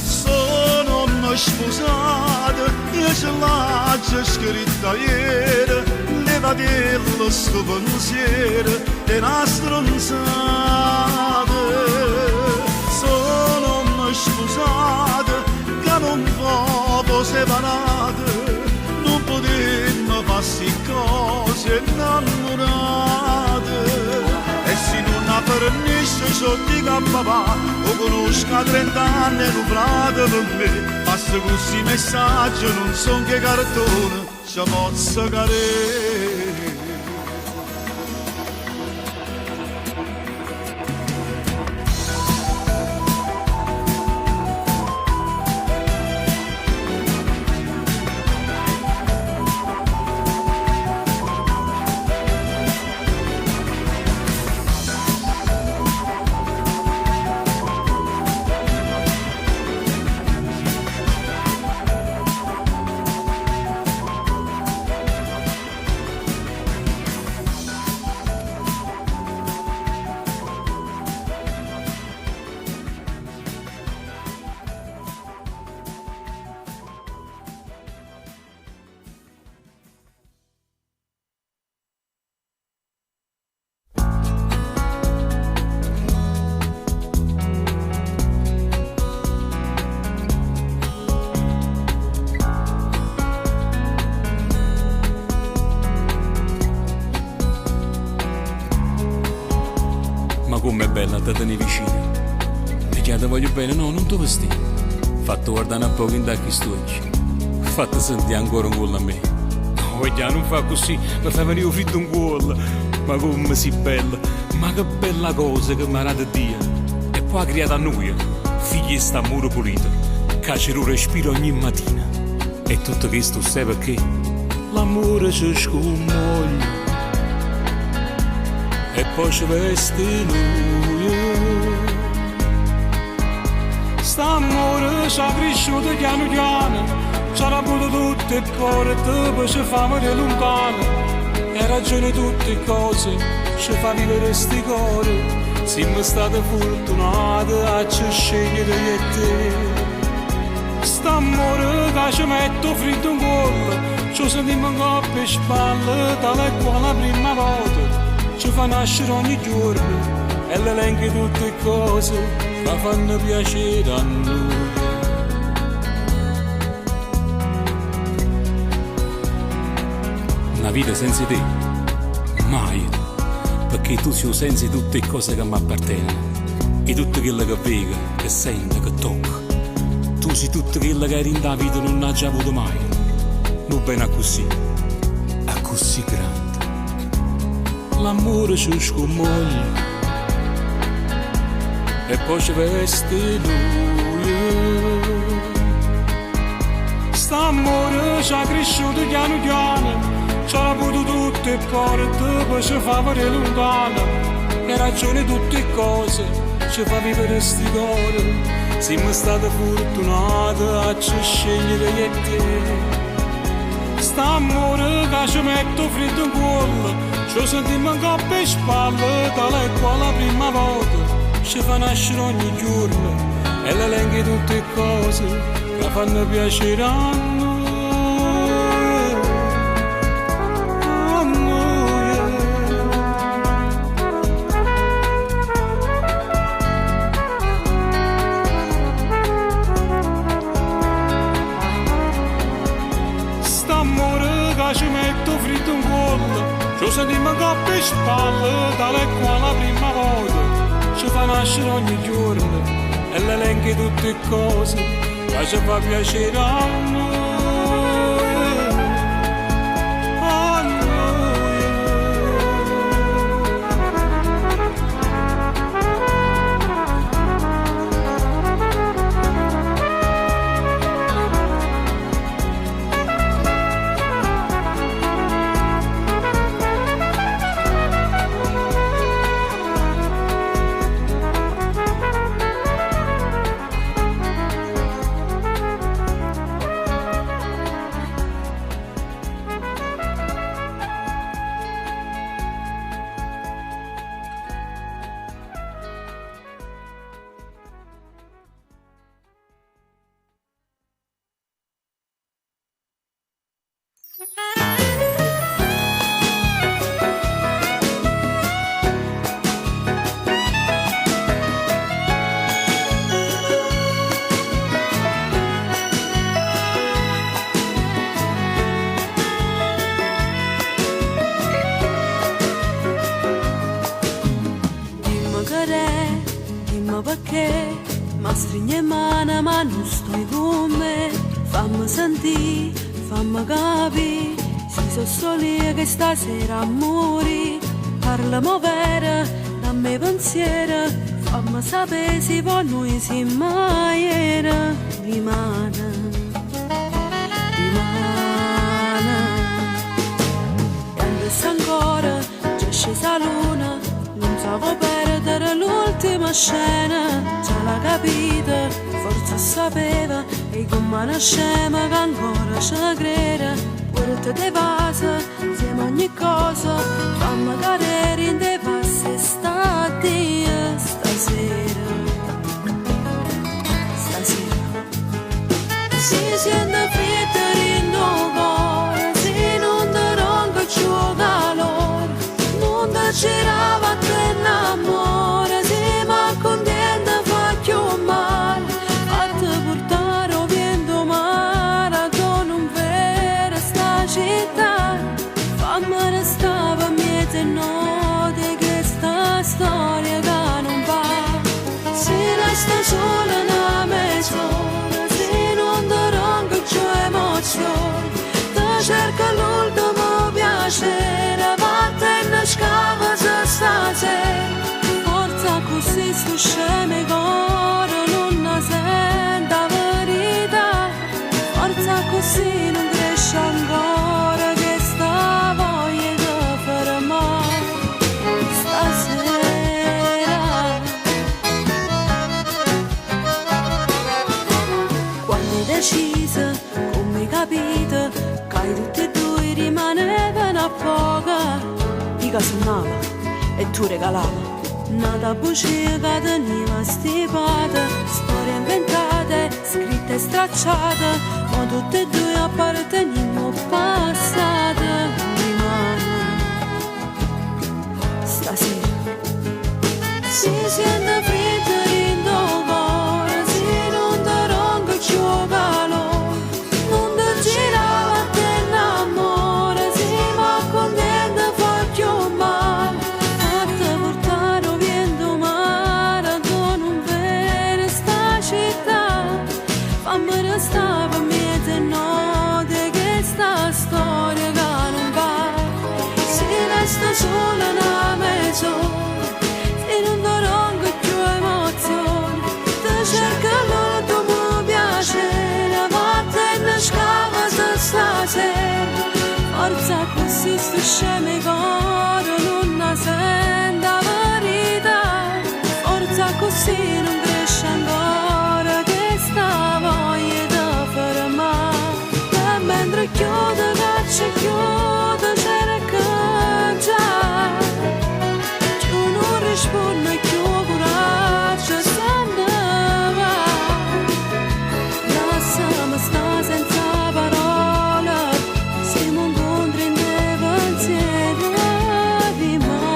Sono una sposata, io ce l'ho scritta ieri. Levatello sto pensiero è una stronzata. Sono una sposata che non può separare. Non potremmo farsi cose innamorate. E se non apprendesce ciò di papà, lo conosco a 30 anni e un frate per me. Passa questi messaggi, non so che cartone ci posso cadere. Com'è bella te tenere vicino. E che te voglio bene, no, non ti vesti. Fatto guardare un po' in dacchi stucci. Fatto sentire ancora un gol a me. No, vediamo, non fa così, mi fa venire fritto un gol. Ma come si bella, ma che bella cosa che mi ha dato Dio. E poi ha creato a noi, figli sta muro pulito, che ci lo respiro ogni mattina. E tutto questo sai perché? L'amore ci scommoglia. E poi ci veste lui. St'amore ci ha cresciuto piano piano, ci ha avuto tutte le porte, poi ci fa morire lontano. E ragione tutte le cose, ci fa vivere sti cuori. Siamo stati fortunati a ci scegliere io e te. St'amore che ci mette fritto in cuore, ci sentiamo in coppia e spalle, tale e quale la prima volta. Ci fa nascere ogni giorno e l'elenco di tutte le cose ma fanno piacere a noi. Una vita senza te, mai, perché tu sei senza tutte le cose che mi appartengono, e tutto quello che vedo, che sento, che tocco. Tu sei tutto quello che eri in la vita non ha già avuto mai, non bene così grande. L'amore ci scommoglie e poi ci veste lui. St'amore ci ha cresciuto piano piano, ci ha avuto tutte le porte, poi ci fa vedere lontano, e ragione tutte le cose ci fa vivere sti cuore. Siamo stati fortunati a ci scegliere io e te. St'amore che ci mette freddo in cuore, ci sentiamo in coppia e spalle, tale e quale la prima volta. Ci fa nascere ogni giorno e l'elenchi tutte le cose che fanno piacere a noi. A noi. St'amore che ci mette freddo in cuore, ci sentiamo in coppia e spalle, tale e quale la prima volta. Ci fa nascere ogni giorno e l'elenchi tutte le cose che ci fa piacere a noi. A noi. Dimmi perché mi stringe mano ma non stai con me. Fammi sentire, fammi capire, se sono soli che stasera amori. Parlami vera, dammi pensiero, fammi sapere se poi noi si mai era. Rimane, e adesso ancora c'è scesa luna, non so perdere l'ultima scena. Già l'ha capita, forse sapeva, e come una scema che ancora ci crede. Porta te passa, insieme a ogni cosa, fammi cadere in te passi stati stasera. Si sente freddo in cuore, se non ti ronca più calore, non ti girava a te l'amore, se mi contenta fa più male, fatti portare o vento mare, con un vero sta città, fammi restare per mezze notti che sta storia che non va, se resta sola una mezz'ora. Ti cerca l'ultimo piacere, vattene a scava se stasera. Forza così sto scemi cuore non ne senta verità. Forza così non cresce ancora che sta voglia di fermare stasera. Quando hai deciso, come capito, che tutti e due rimanevano a poco. Dica suonava e tu regalava nata bugia che teniva stipata, storie inventate, scritte e stracciate, ma tutte e due apparteniamo passate. Rimane stasera si sente freddo in sceme coro non ne sente la verità, forza così non cresce ancora che sta voglia da fermare. E mentre chiude caccia chiude cerca già, tu non rispondi più coraggio se ne va. Lasciami sta senza parole, siamo incontri nei pensieri rimane.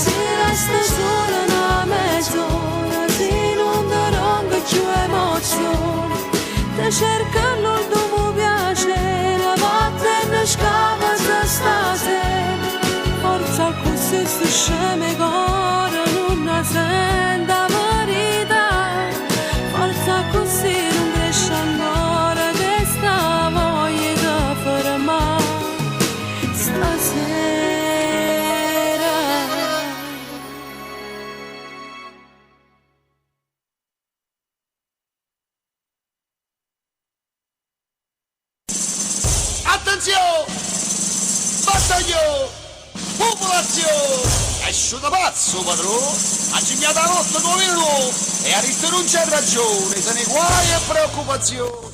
Si resta sola una mezz'ora, si non ronca più emozione, te cerca l'ultimo piacere, vattene scava se stasera, forza così si sceme cuore non ne sente la verità, forza così non cresce ancora che sta voglia da fermare stasera. Attenzione! Battaglio! Popolazione! Esce da pazzo, padrone! Ha gignata la notte come uno e a ritto non c'è ragione, se ne guai e preoccupazione.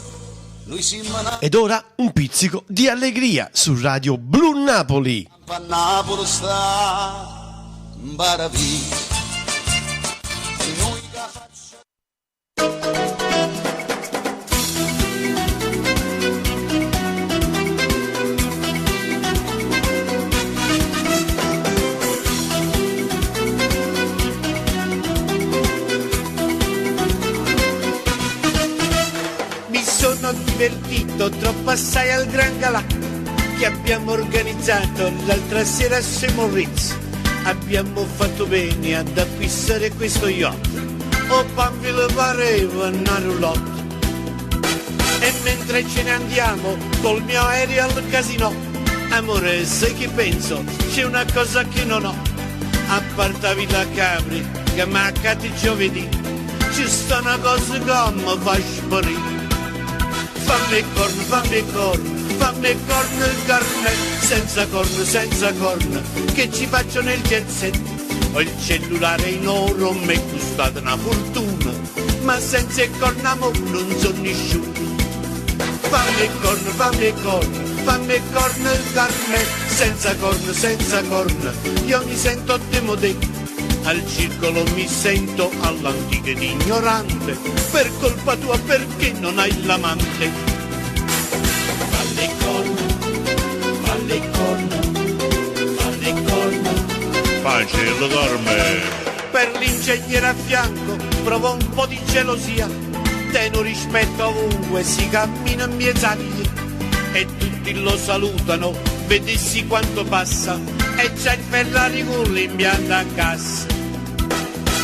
Lui si immana Ed ora un pizzico di allegria su Radio Blu Napoli. a Napoli sta, Baravi. E noi che facciamo... Mi sono divertito troppo assai al Gran Galà che abbiamo organizzato l'altra sera a St. Moritz. Abbiamo fatto bene ad acquistare questo yacht. O Panville pareva una roulotte. E mentre ce ne andiamo col mio aereo al casino, amore, sai che penso? C'è una cosa che non ho. A parte la Villa Capri che mi accade giovedì, ci sta una cosa che mi fa sparire. Fammi corno, fammi corno, fammi corno il carne, senza corno, che ci faccio nel jet set. Ho il cellulare in oro, mi è costato una fortuna, ma senza il corno amore non sono nessuno. Fammi corno, fammi corno, fammi corno il carne, senza corno, io mi sento demodè. Al circolo mi sento all'antica ed ignorante, per colpa tua perché non hai l'amante. Falle corno, Facile dorme. per l'ingegnere a fianco provo un po' di gelosia, tengo rispetto ovunque si cammina in miezzaia e tutti lo salutano, vedessi quanto passa e c'è il Ferrari con l'impianto a cassa.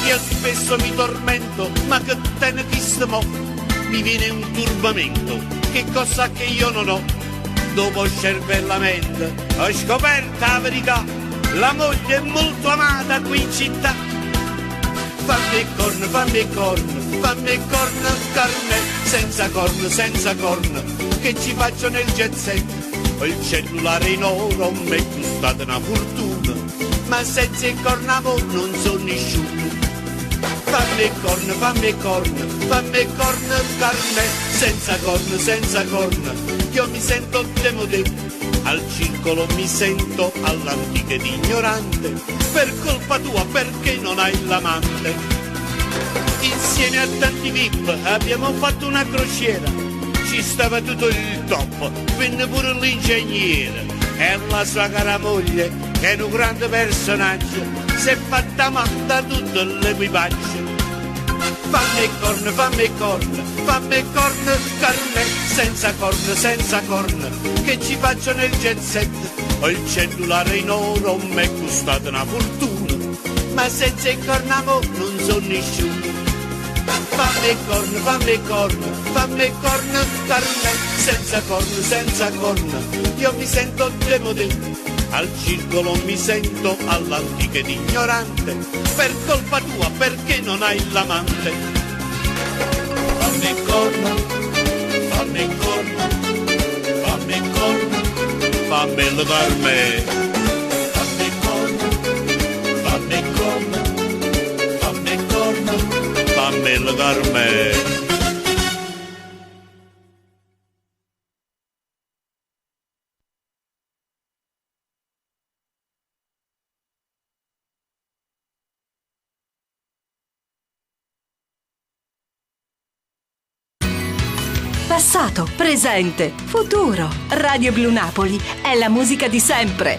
Io spesso mi tormento, ma che te ne disse mo? Mi viene un turbamento, che cosa che io non ho. Dopo scervellamento ho scoperto la verità, la moglie è molto amata qui in città. Fammi corno, carne, senza corno, che ci faccio nel jet set. Ho il cellulare in oro, mi è costata una fortuna, ma senza il corno amore non sono nessuno. Fammi corno, carne, senza corno, io mi sento demodè, al circolo mi sento all'antica ed ignorante, per colpa tua perché non hai l'amante. Insieme a tanti VIP abbiamo fatto una crociera, ci stava tutto il top, venne pure l'ingegnere, e la sua cara moglie, che è un grande personaggio, si è fatta matta tutto l'equipaggio. Fammi corno, carne, senza corno, che ci faccio nel jet set. il cellulare in oro mi è costato una fortuna, ma senza il cornamo non sono nessuno. Fammi corna, carne, senza corna, io mi sento demodè. Al circolo mi sento all'antica ed ignorante, per colpa tua perché non hai l'amante. Fammi corna, fammelo dar me. Fammi corna, fammelo dar me. Passato, presente, futuro. Radio Blu Napoli è la musica di sempre.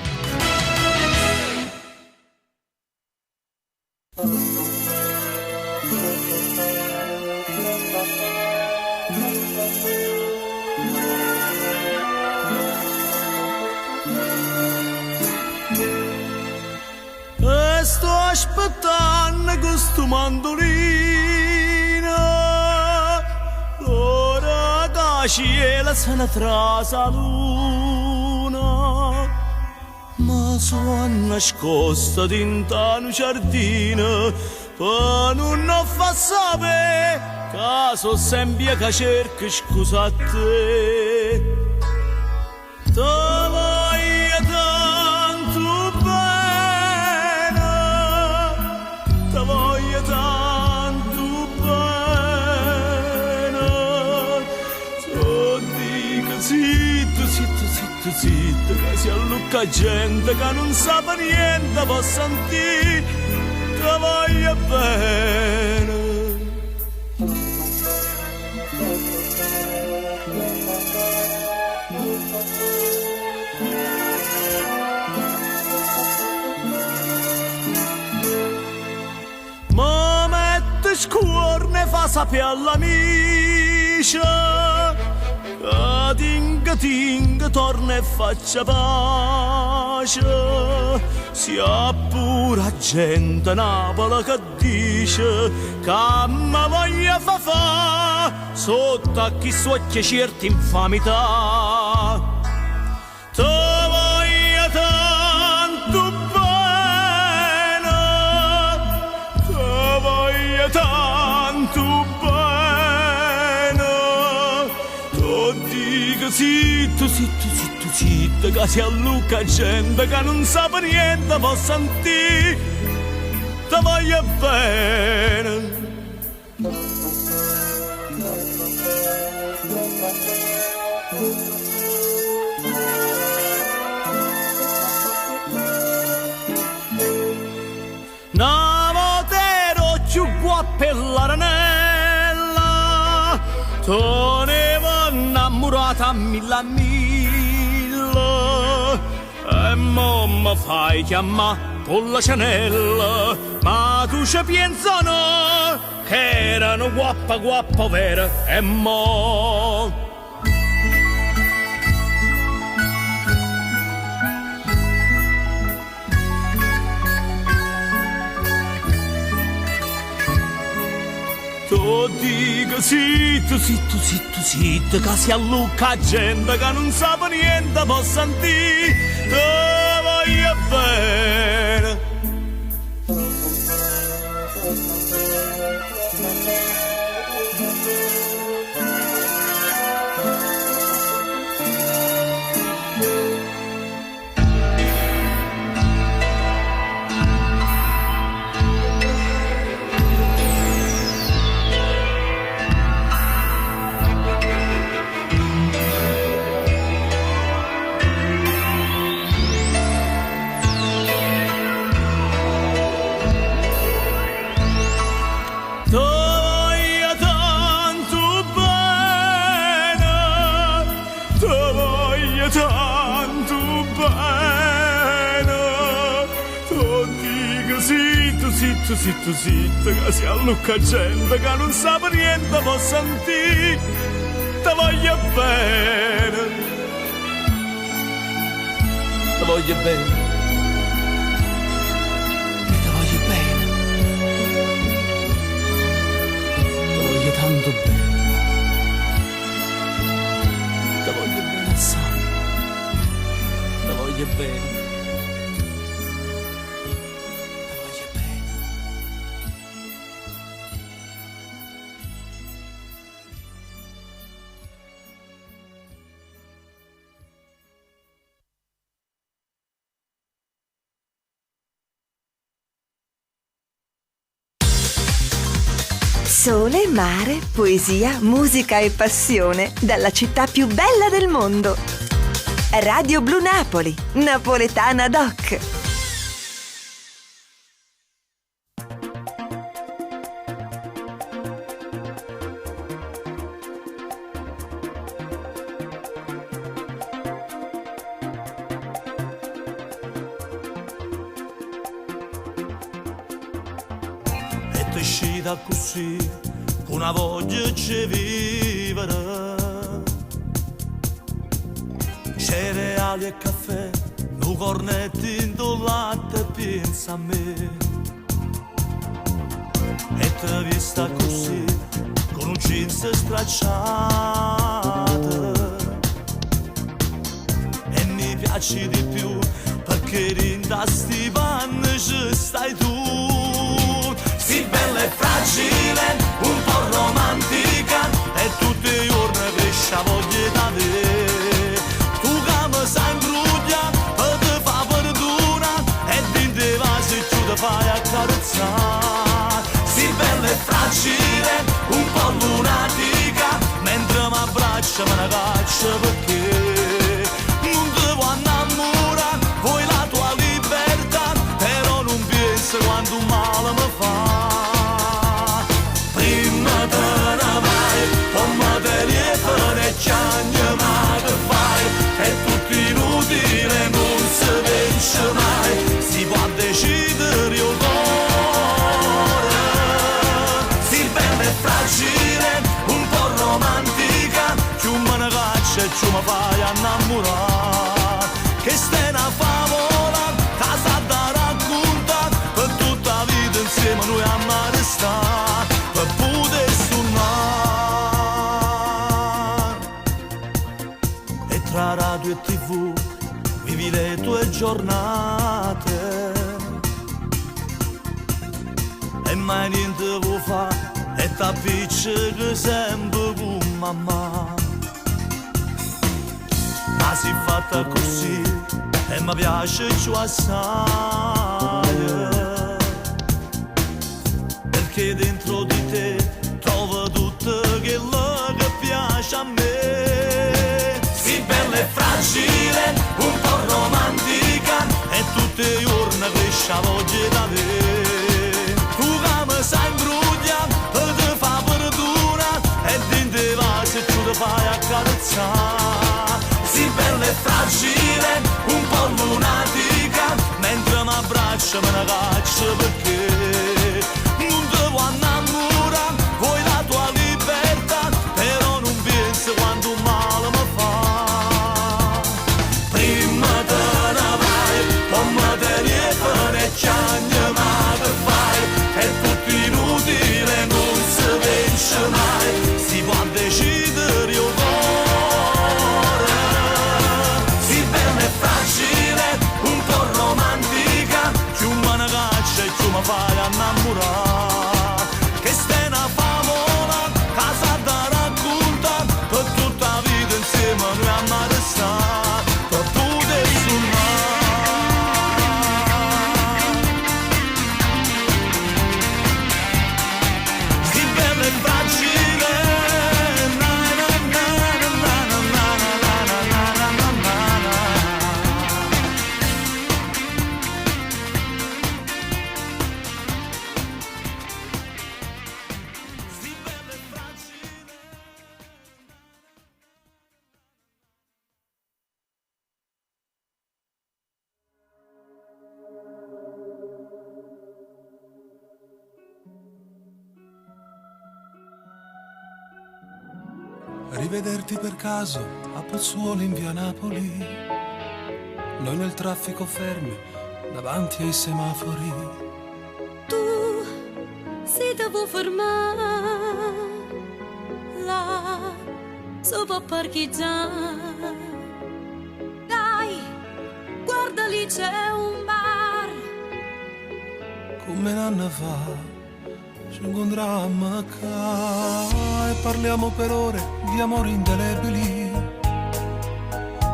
E sto aspettando questo mandolino, l'ora che cielo se ne trasa luna, ma sono nascosta dentro un giardino, per non fa sapere che so sempre che cerco scusa a te. Te voglio tanto bene, te voglio tanto bene. So dico zitto, che si allucca gente che non sa niente, può sentire, te voglio bene. Scuorne fa sapere all'amica che ting torna e faccia pace, sia pure gente Napoli che dice che mi voglia fa sotto a chi suocchia certe infamità. Te voglio tanto bene, te voglio tanto bene, tu dico zitto, che si allucca gente che non sa niente, può sentire, te voglio bene. Per l'aranella tonevo innamorata a mille e mo mi fai chiamare con la cianella, ma tu ci pensa no che erano guappa vera e mo tu dico zitto, che si allucca gente che non sa niente, può sentire, te voglio bene. Zitto, che si allucca gente che non sa niente, può sentire, te voglio bene, te voglio bene, te voglio bene, te voglio tanto bene, te voglio bene assai, te voglio bene. Sole, mare, poesia, musica e passione dalla città più bella del mondo. Radio Blu Napoli, napoletana doc. Uscita così, con una voglia di vivere. Cereali e caffè, un cornetto in latte, pensa a me. E te vista così, con un jeans stracciato. E mi piaci di più, perché rinda sti panni ci stai tu. Sì, bella e fragile, un po' romantica, e tutti i giorni cresce la voglia da te. Tu che mi sai imbruglia, e ti fa fortuna, e din te vasi tu ti fai accarezzare. Sì, bella e fragile, un po' lunatica, mentre mi abbraccia me ne caccia perché non ti vuoi innamorare, vuoi la tua libertà, però non pensi quanto male mi fa. È tutto inutile, non si vince mai, si può decidere il cuore. Sì, bella e fragile, un po' romantica, più me ne caccia e più mi fai innamorare. Che stai una favola, casa da raccontare, per tutta la vita insieme noi a mare sta, per poter tra radio e tv vivi le tue giornate e mai niente vuoi fa e t'appiccica sempre con mamma. Ma si fatta così e mi piace più assai, perché dentro di te trovo tutto quello che piace a me. Bella e fragile, un po' romantica, e tutti i giorni cresce la voglia da te. Tu che mi sai imbruglia, e ti fa fortuna, e din te vasi e tu ti fai accarezzare. Sì, bella e fragile, un po' lunatica, mentre mi abbraccia me ne caccia perché non ti vuoi innamorare, vuoi la tua libertà, però non pensi quanto male mi fa. È tutto inutile, non si vince mai, si può decidere il cuore. Sì, bella e fragile, un po' romantica, più me ne caccia e più mi fai innamorare. Che stai una favola, casa da raccontare, per tutta la vita insieme noi a mare sta, per poter suonare. Rivederti per caso a Pozzuoli in via Napoli, noi nel traffico fermi davanti ai semafori. Tu si devo fermare là, si può parcheggiare. Dai, guarda lì c'è un bar. Come un anno fa ci incontrammo qua e parliamo per ore di amori indelebili.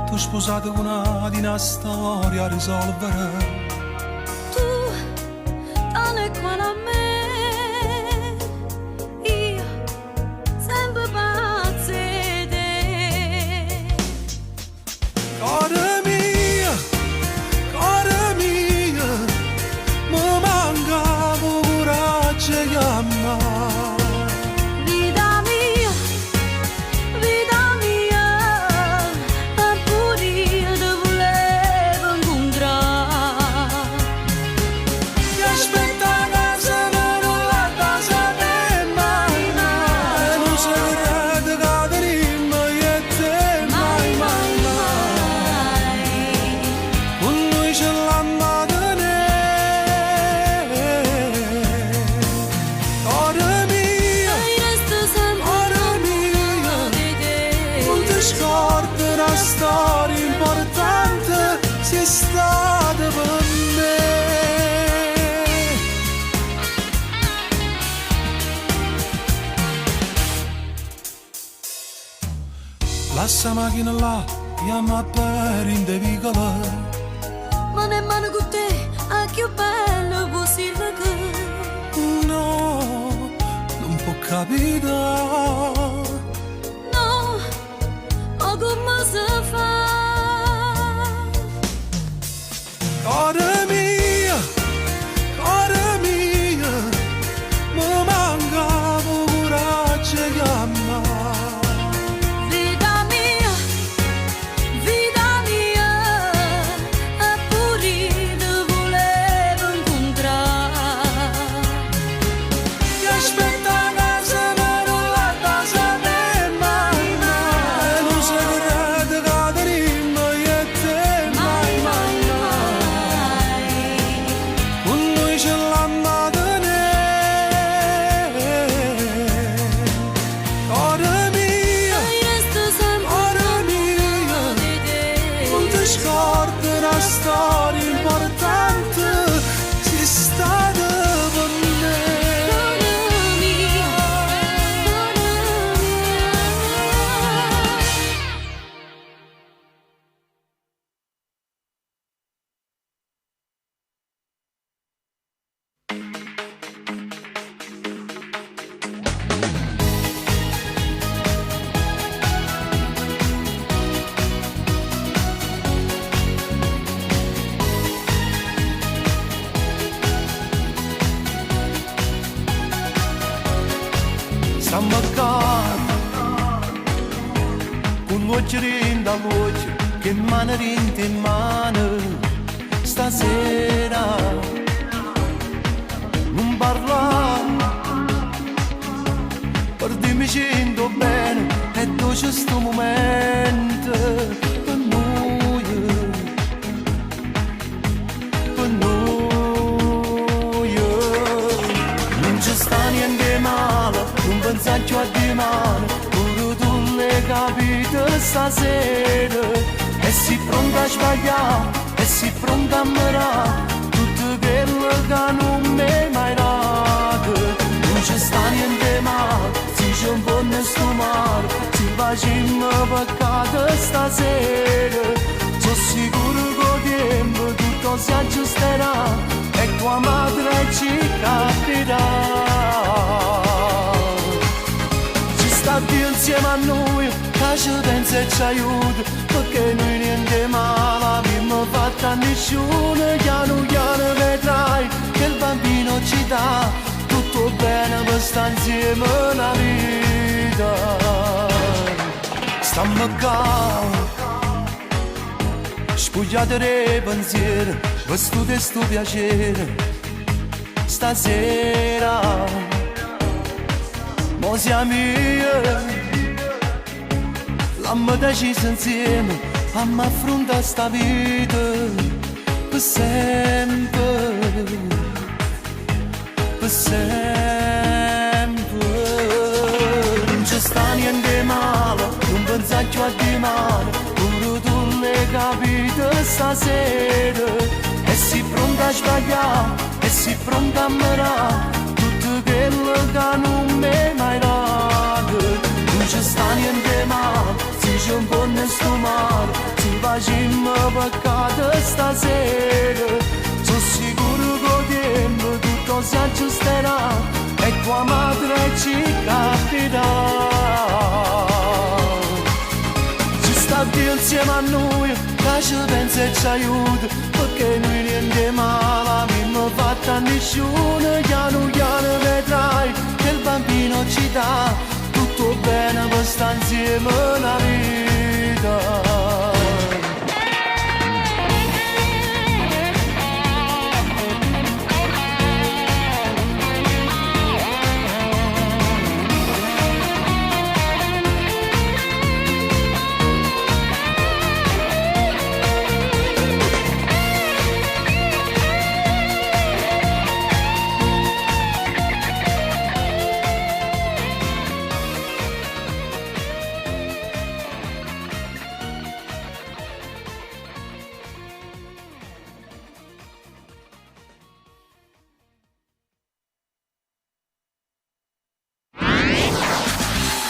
Tu sposate con una storia a risolvere. Tu, tale quale a me, io sempre pazza di te. Cara mia, mi mancava coraggio e chiamare. Vita mia, pure io ti volevo incontrare. Ti aspetta a casa ma non la casa mai mai. E non segreto che tenemmo io e te mai mai mai. Con noi ce l'hanno tenere. Cara mia, non ti scordi una storia importante, sei stata per me. Lascia macchina là, chiama per indevicolo. Ma nemmeno con te è più bello possibile che No, non può capitare. no, ma come si fa? Cara mia, mi mancava coraggio e chiamare. Vita mia, pure io ti volevo incontrare. Ti aspetta a casa ma non la casa mai mai. E non segreto che tenemmo io e te mai mai mai. Con noi ce l'hanno tenere. Cara mia, non ti scordi una storia importante, sei stata per me. Stiamo qua con voce rinda voce, che mano rinda in mano. Stasera non parla, per dirmi sento bene e dolce sto momento per noi, per noi. Non ci sta niente male, non pensare più a di male, pure tu l'hai capito stasera. E si pronta a sbagliare, e si pronta a ammirare tutto quello che non mi è mai dato. Non ci sta niente male, si c'è un po' nel sto mare, si facciamo peccato stasera. Sono sicuro che il tempo tutto si aggiusterà e tua madre ci capirà. Ci sta Dio insieme a noi, che ci pensa e ci aiuta, perché noi niente male abbiamo fatto a nessuno. Piano piano vedrai che il bambino ci dà tutto bene per stare insieme una vita. Stiamo qua spogliate dei pensieri, vestute e sto piacere. Stasera mo siamo io, l'abbiamo deciso insieme fammi affrontare sta vita per sempre, per sempre. Non ci sta niente male, non pensare più a di male, pure tu l'hai capito stasera. E sei pronta a sbagliare, e sei pronta a mirare tutto quello che non mi mai dato. Non ci sta niente male, se c'è un po' nel sto male, se facciamo peccato stasera. Sono sicuro che il tempo tutto si aggiusterà e tua madre ci capirà. Ci sta Dio insieme a noi, che ci pensa e ci aiuta, perché noi niente male abbiamo fatto a nessuno. Piano piano vedrai che il bambino ci dà tutto bene per stare insieme la vita.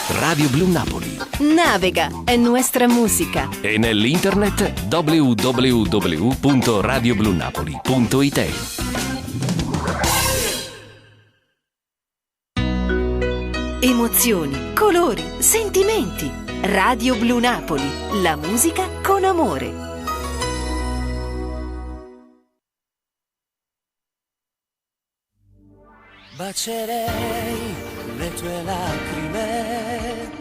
Radio Blu Napoli. Navega, è nostra musica. E nell'internet www.radioblunapoli.it. Emozioni, colori, sentimenti. Radio Blu Napoli, la musica con amore. Bacerei le tue lacrime,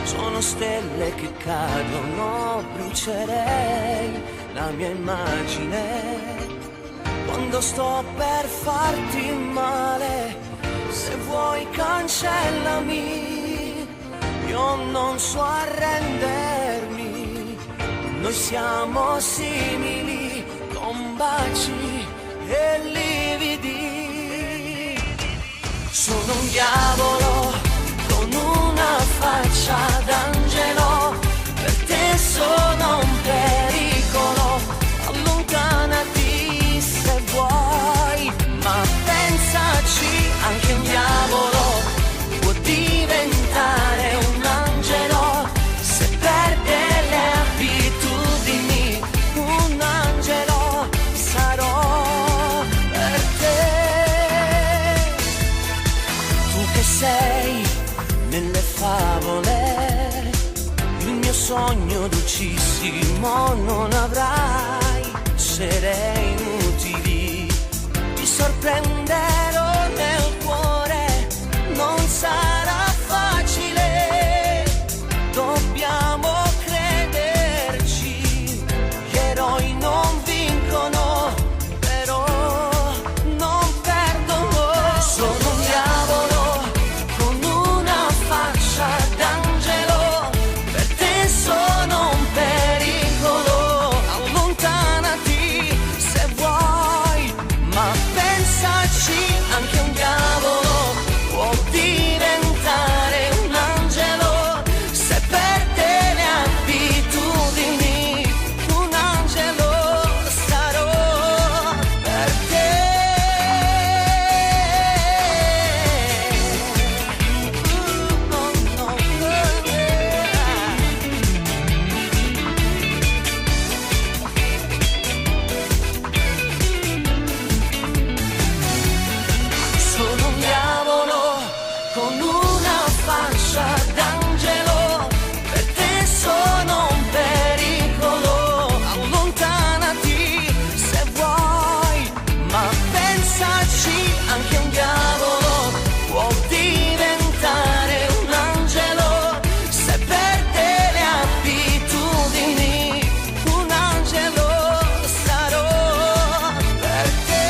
sono stelle che cadono, brucerei la mia immagine quando sto per farti male. Se vuoi cancellami, io non so arrendermi. Noi siamo simili, con baci e lividi. Sono un diavolo con una faccia d'angelo, per te sono un pericolo. Allontanati se vuoi, ma pensaci, anche un diavolo può diventare un angelo se perde le abitudini. Un angelo sarò per te. Tu che sei nelle favole, il mio sogno dolcissimo non avrai sere inutili. Ti sorprenderò nel cuore, non sarà facile. Dobbiamo crederci, gli eroi non vincono, però non perdono. Sono un diavolo con una faccia d'angelo, per te sono un pericolo. Allontanati se vuoi, ma pensaci, anche un diavolo può diventare un angelo se perde le abitudini. Un angelo sarò per te. Sono un diavolo con una faccia d'angelo, per te sono un pericolo. Allontanati se vuoi, ma pensaci, anche un diavolo può diventare un angelo se perde le abitudini. Un angelo sarò per te.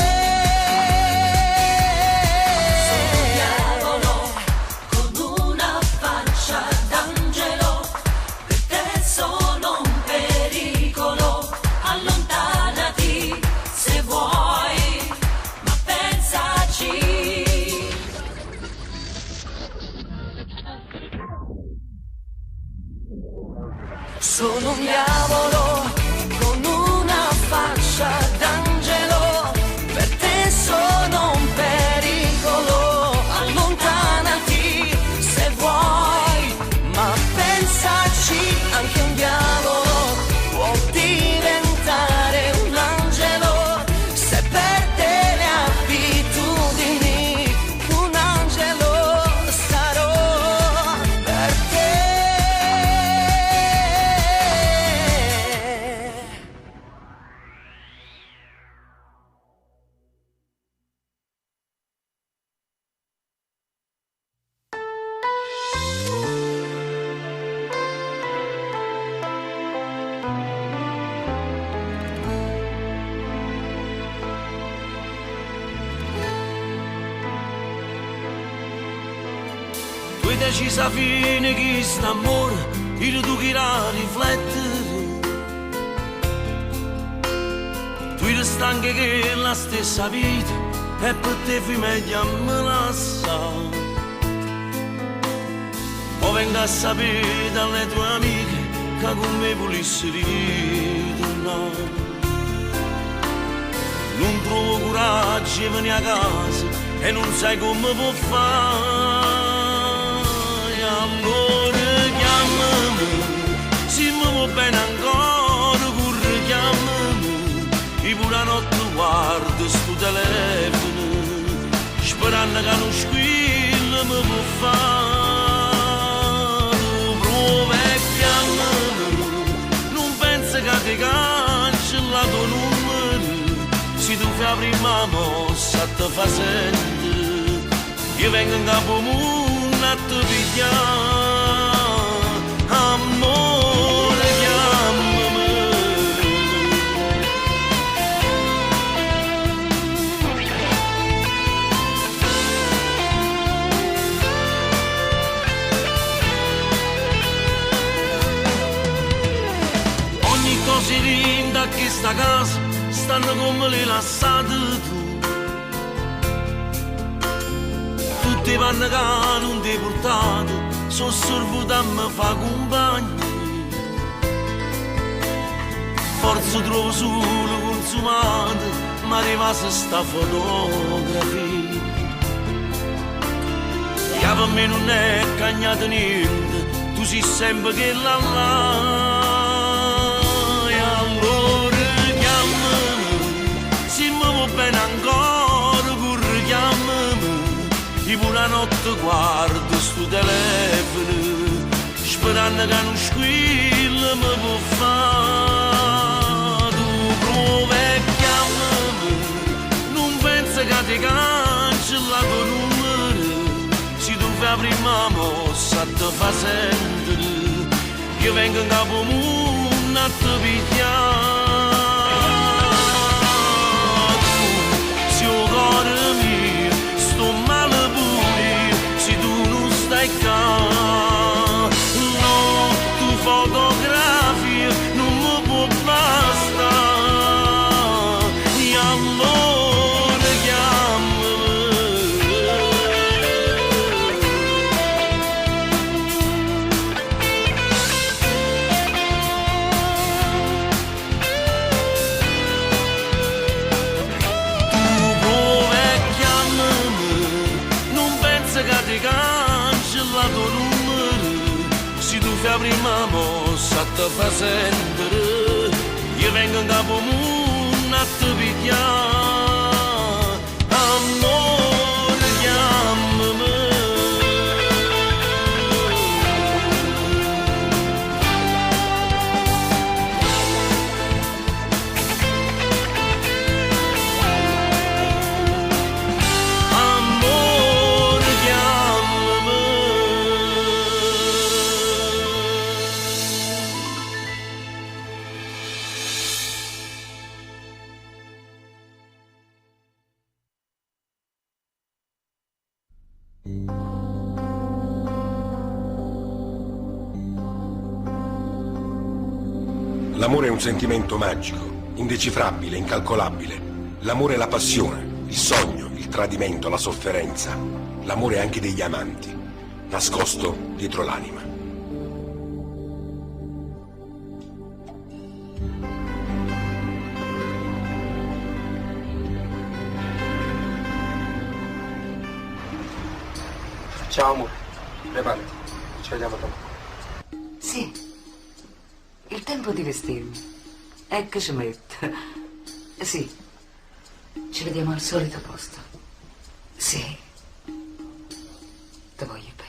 Sono un diavolo con una faccia Sono un diavolo con una faccia d'angelo, per te sono un pericolo, allontanati se vuoi, ma pensaci, anche un diavolo può diventare un angelo se perde le abitudini, un angelo sarò per te. Tu hai deciso a fine che st'amore il tu che la riflettere. Tu eri stanca che la stessa vita e per te fai meglio a me lasciare. Poi venga a sapere dalle tue amiche che con me volessi ritornare. Non trovo coraggio di venire a casa e non sai come può fare. Allora chiamami, se mi vuoi bene ancora, corri chiamami. E pure la notte guardo sto telefono, sperando che non squilla mi può fare. Prova e chiamami, non penso che ti cancella tuo numero. Se tu fai la prima mossa ti fa sentire, io vengo in capo mondo a te pigliare. Amore chiamami. Ogni cosa linda che sta casa stanno come le lassate tu. Tutti vanno che non ti portate, sono servuto a me fa compagni. Forse trovo solo consumate, ma arriva se sta fotografia. Che per me non è cagnato niente, tu sei sempre che la là. E allora se mi vuoi bene ancora, corri chiamami. E pure la notte guardo sto telefono, sperando che non squilla mi può fare. Tu prova e chiamami, non penso che ti cancella tuo numero. Se tu fai la prima mossa ti fa sentire, io vengo in capo mondo a te pigliare. No, tu fotografie non mi può bastare. E allora tu prova e chiamami, non penso che ti cancella tuo numero. Se tu fai la prima mossa ti fa sentire, io vengo in capo mondo a te pigliare. Amore chiamami. Amore chiamami. L'amore è un sentimento magico, indecifrabile, incalcolabile. L'amore è la passione, il sogno, il tradimento, la sofferenza. L'amore è anche degli amanti, nascosto dietro l'anima. Ciao amore, preparati, ci vediamo dopo. Sì, il tempo di vestirmi. Ecco ci metto. Sì, ci vediamo al solito posto. Sì, ti voglio bene.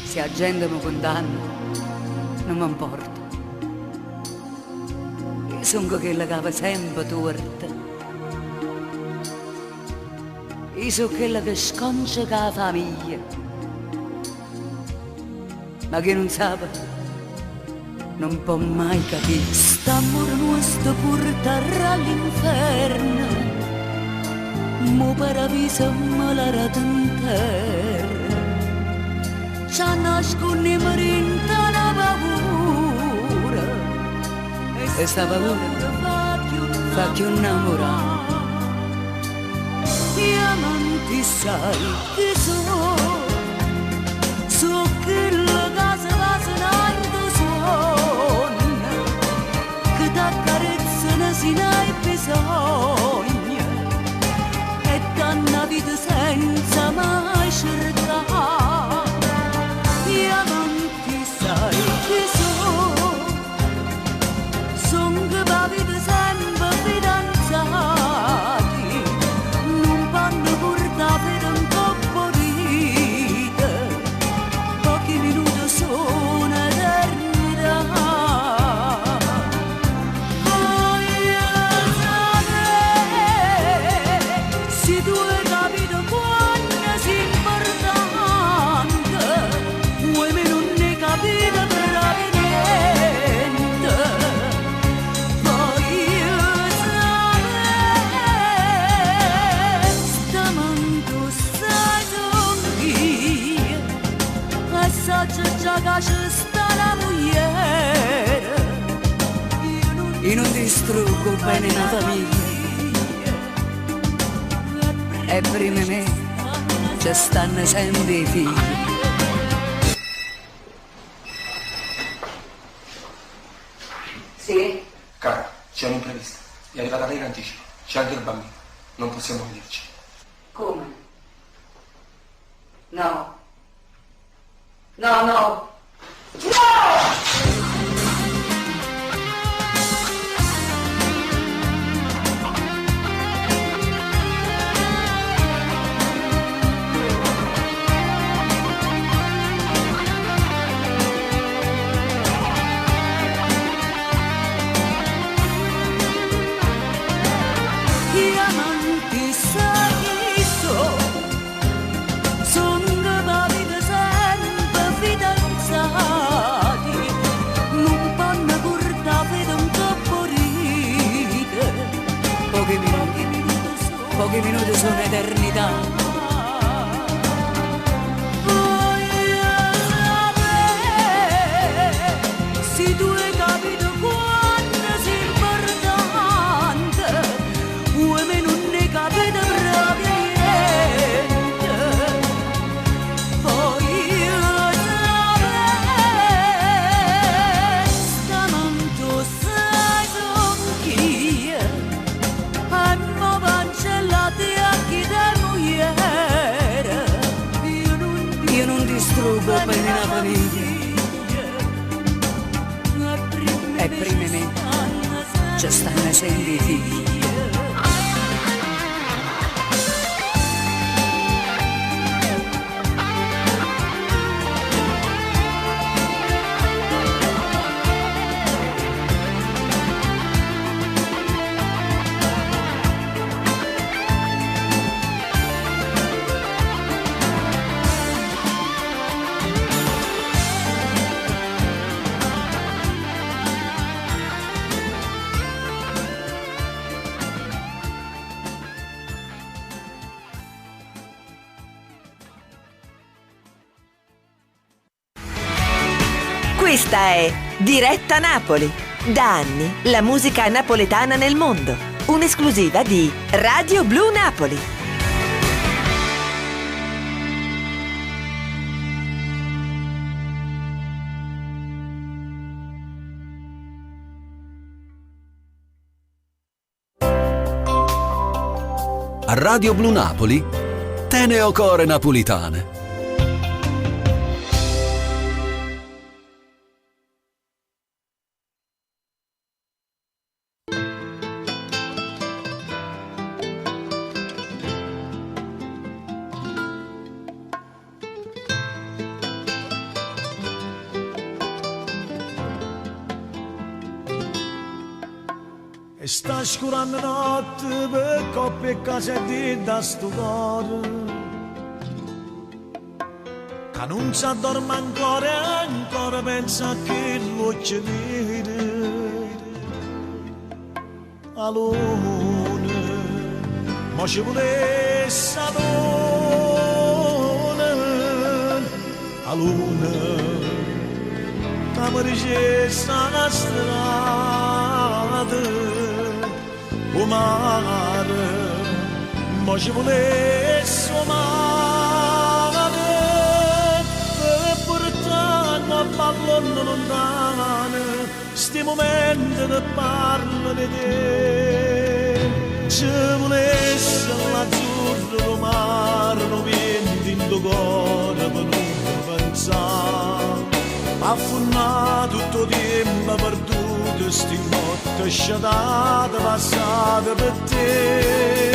Se la gente mi condanna, non mi importa. Io sono quella che va sempre torta. Io sono quella che sconcia con la famiglia. Ma che non sa, non può mai capire. St'amore nostro porterà all'inferno, mo paradiso me la intera. Ci nascondiamo dentro una paura, e sta paura fa più innamorare. Gli amanti sai che so quello che si passa nando suona, che t'accarezzano se ne hai bisogno, e danno vita senza mai cercare. Gli amanti sai che son che vita sempre fidanzati, non vanno portare per un po' di vita, pochi minuti sono eternità. Voglio sapere se tu hai capito quando si importante, vuoi me non ne capire proprio niente. Voglio sapere stamando sai son io, assaggia già che c'è sta la moglie. Io non distruggo bene una famiglia, e prima me ci stanno sempre i figli. Sì? Cara, c'è un imprevisto. È arrivata lei in anticipo. C'è anche il bambino. Non possiamo vederci. Come? No. No, no. Gli amanti sai chi son che va vita sempre fidanzati, non vanno portare per un po' di vita, pochi minuti sono eternità. Voglio sapere se tu hai capito quando si importante, vuoi me non ne capite proprio niente. Voglio sapere stamando sai son chi, hanno cancellati anche da mogliere. Io non distruggo bene la famiglia, e prima me ci stanno sempre i figli. Questa è Diretta Napoli. Da anni la musica napoletana nel mondo. un'esclusiva di Radio Blu Napoli. A Radio Blu Napoli, Teneo Core Napolitane. E sta scurando notte per coppie e case da sto cuore che non si addorma ancora, ancora pensa che lo c'è dire a luna ma ci volesse a luna che mi dicesse la strada o mare, ma ci volesse o mare per portare a pallone lontano sti momenti che parlo di te. Ci volesse l'azzurro mare, non vieni in tuo cuore per non pensare, affonnato tutto tempo perduto sti notte sciatate passate per te.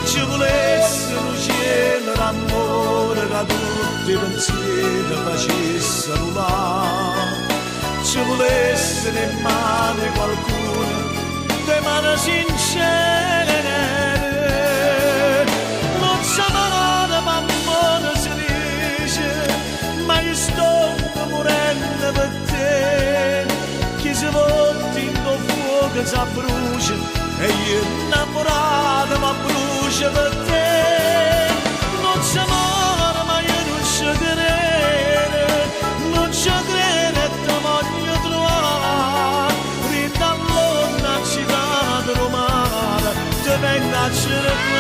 Ci volesse un cielo d'amore che tutti i pensieri facessero là. Ci volesse in mano qualcuno di mano sincere, non s'amare ma amore si dice, ma io sto morendo per te. Chi si volti in tuo fuoco si brucia e io innamorato ma brucia per te. Non si amore ma io non ci credo, non ci credo e ti voglio trovare. Rinda allora città romana, ti vengo a cercare.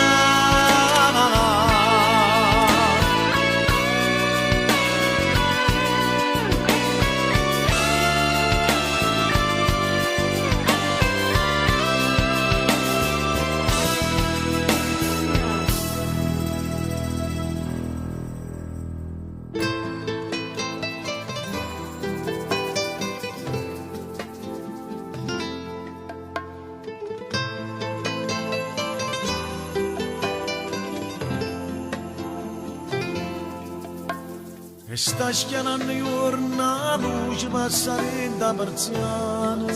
Sta schianando i giorni, la luce passare da persiana.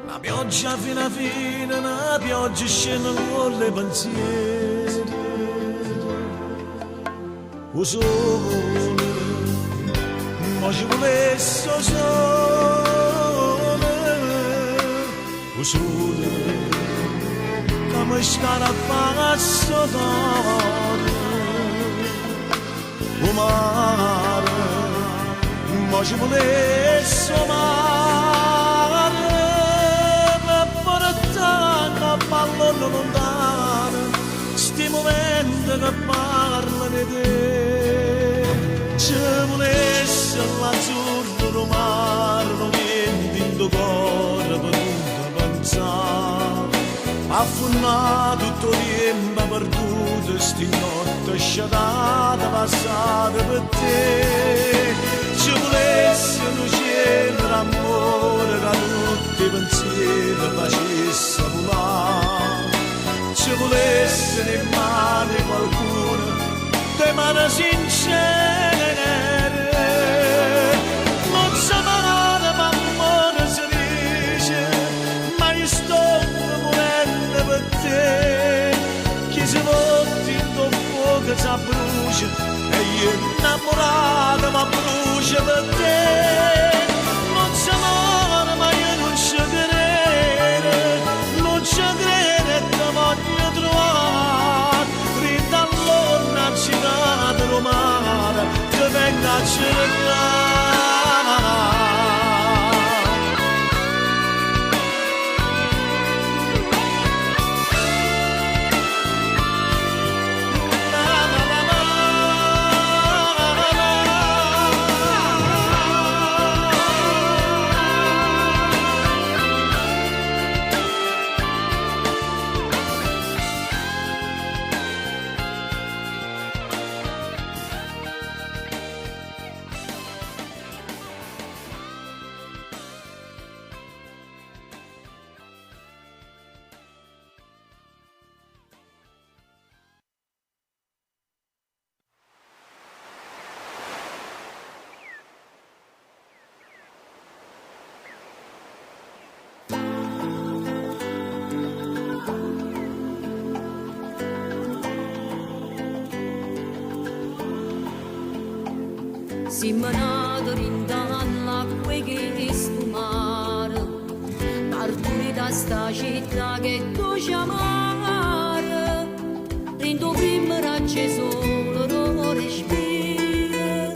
La pioggia fino a fine, la pioggia scende con le pensieri. O sole, ma ci volesse o sole, che mi scala a passo d'oro. O mare, ma ci volesse o mare per portare a pallone lontano sti momenti che parlano di te. Ci volesse l'azzurro mare, non niente in tuo cuore per non pensare, affonnato tutto tempo perduto sti notte sciatate passate per te. Ci volesse un cielo d'amore che tutti i pensieri facesse volare. Ci volesse in mano qualcuno di mano sincere, non s'amare ma amore si dice, ma io sto morendo per te. Chi si volti in tuo fuoco si brucia e io innamorato ma brucia per te. Non si amore ma io non ci credo, non ci credo e ti voglio trovare. Rinda allora città romana, ti vengo a cercare. si manata rindalla che sto mare, partire da sta città che cosa mare, rindo prima raggi solo non respira,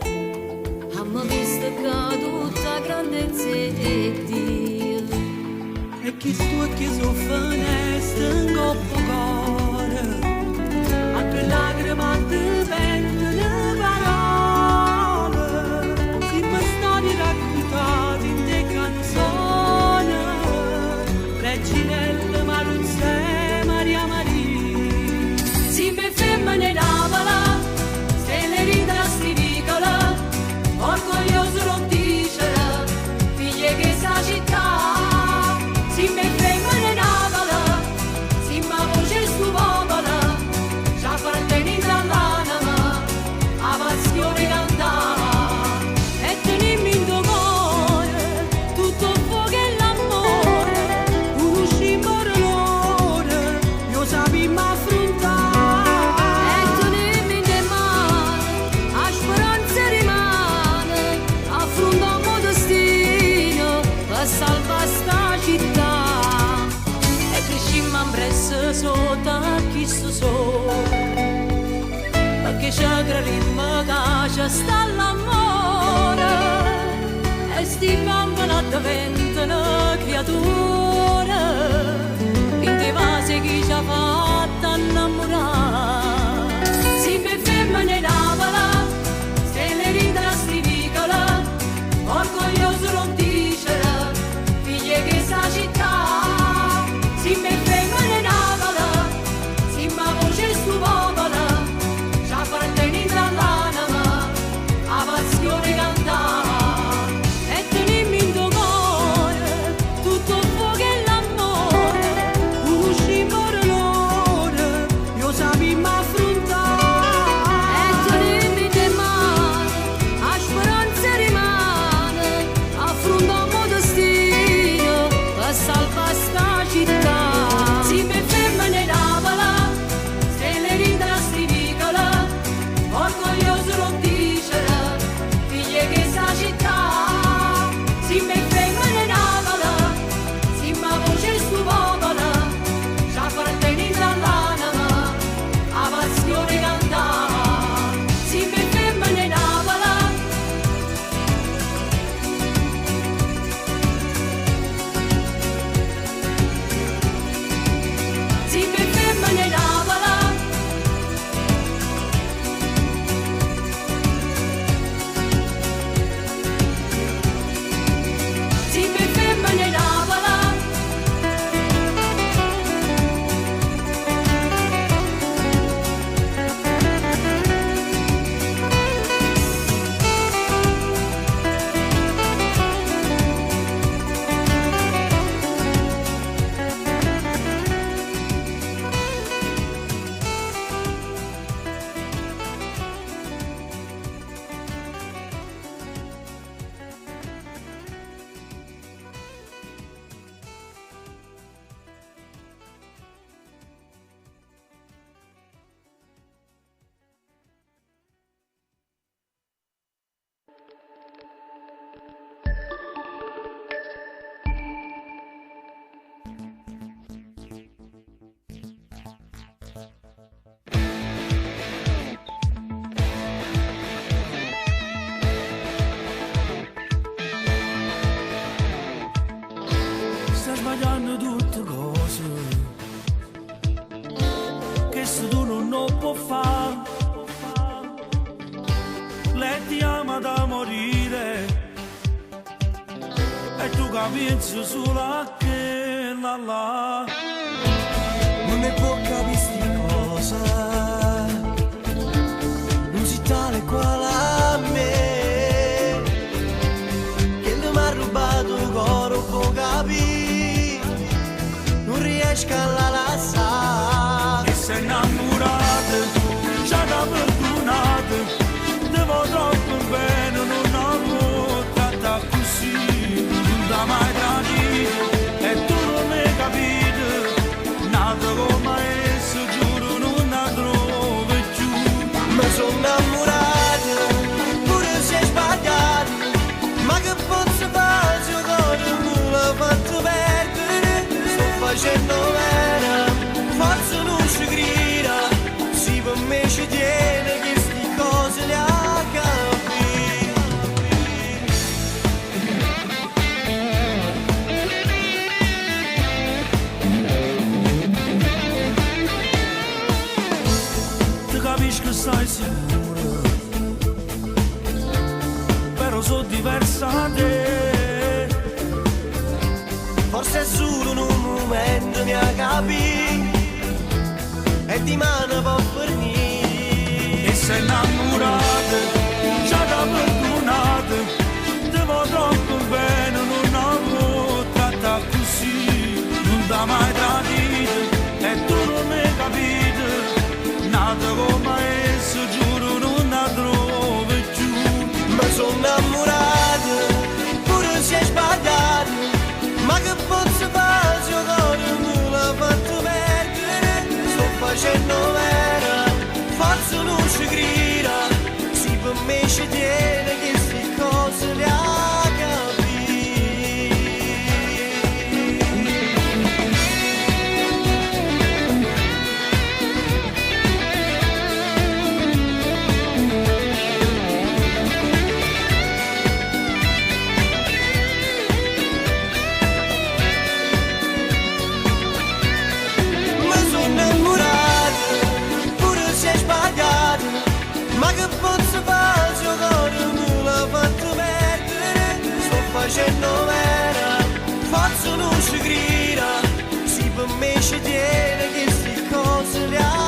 amma visto che tutta grandezza è Dio. E chi sto che soffre in coppo cuore, a che lacrima ti vengono parole, si mi stati raccontati in te canzoni, Reginella, Maruzze, Maria Maria. Si me femmine navala, stelle rida stivicola, orgoglioso non dicere, figlie che sa città. Si me femmine navala, si ma voce stu vogola, già appartieni dall'anima, a passione cantava. E tenimmi in tuo cuore, tutto il fuoco e l'amore, conoscimmo l'ore, io sappiamo affrontare. E tenimmi in te mani, a speranza rimane, affrontiamo destino, per salvare sta città. E crescimmo impresso sotto a chi sto solo, perché ci crerimmo che ci sta l'amore, e sti bambini diventano creature, in te vasi chi ci ha fatto innamorare. Si me femmine navala, stelle rida stivicola, orgoglioso non dicere, figlie che sa città. Si me femmine navala, si ma voce stu vogola, ci appartieni dall'anima, a passione cantava. E tenimmi in tuo cuore, tutto il fuoco e l'amore, conoscimmo l'ore, io sappiamo affrontare. E tenimmi in te mani, a speranza rimane, affrontiamo destino, per salvare sta città. Si me femmine navala, stelle rida stivicola, orgoglioso non dicere, figlie che sa città. Si me femmine navala, si ma voce stu vogola, ci appartieni dall'anima, a passione cantava. Si me femmine navala, si me femmine navala, si me femmine navala, Stai sbagliando tutte cose che se tu non puoi fare. Lei ti ama da morire e tu capisci solo a che là. Non ne può capire sti cosa, non si tale quale a me, che non mi ha rubato il cuore, può capire, non riesco a la lasciare. E sei innamorata, già da perdonata, ti vuoi troppo bene, non ho trattato così, non da mai tradito, e tu non mi capito. dici che stai sicuro, però sono diversa da te. Forse è solo in un momento mi ha capito e di mano può fornire. E sei innamorata, già da perdonata, ti vuoi troppo bene, non avevo trattato così, non t'ha mai tradito e tu non mi hai capito, nata come esso, giuro non la trovo più. Ma sono innamorato, pure se è sbagliato, ma che posso fare se il cuore me l'ha fatto perdere? Sto facendo vera, forse non ci grida, si per me ci tiene che queste cose le ha capite. Ma che posso fare se il cuore me l'ha fatto perdere? Sto facendo vera, forse non ci grida, si per me ci tiene che queste cose le ha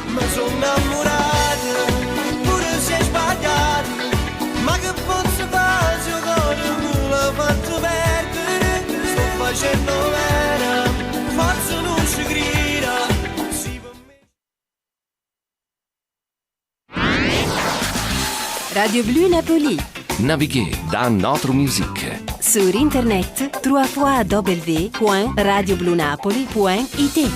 ma sono innamorato, pure se è sbagliato, ma che posso fare se il cuore me l'ha fatto perdere? Sto facendo vera, forse non ci grida, si per me. Radio Blu Napoli. Naviguez dans notre musique. Sur internet www.radioblunapoli.it.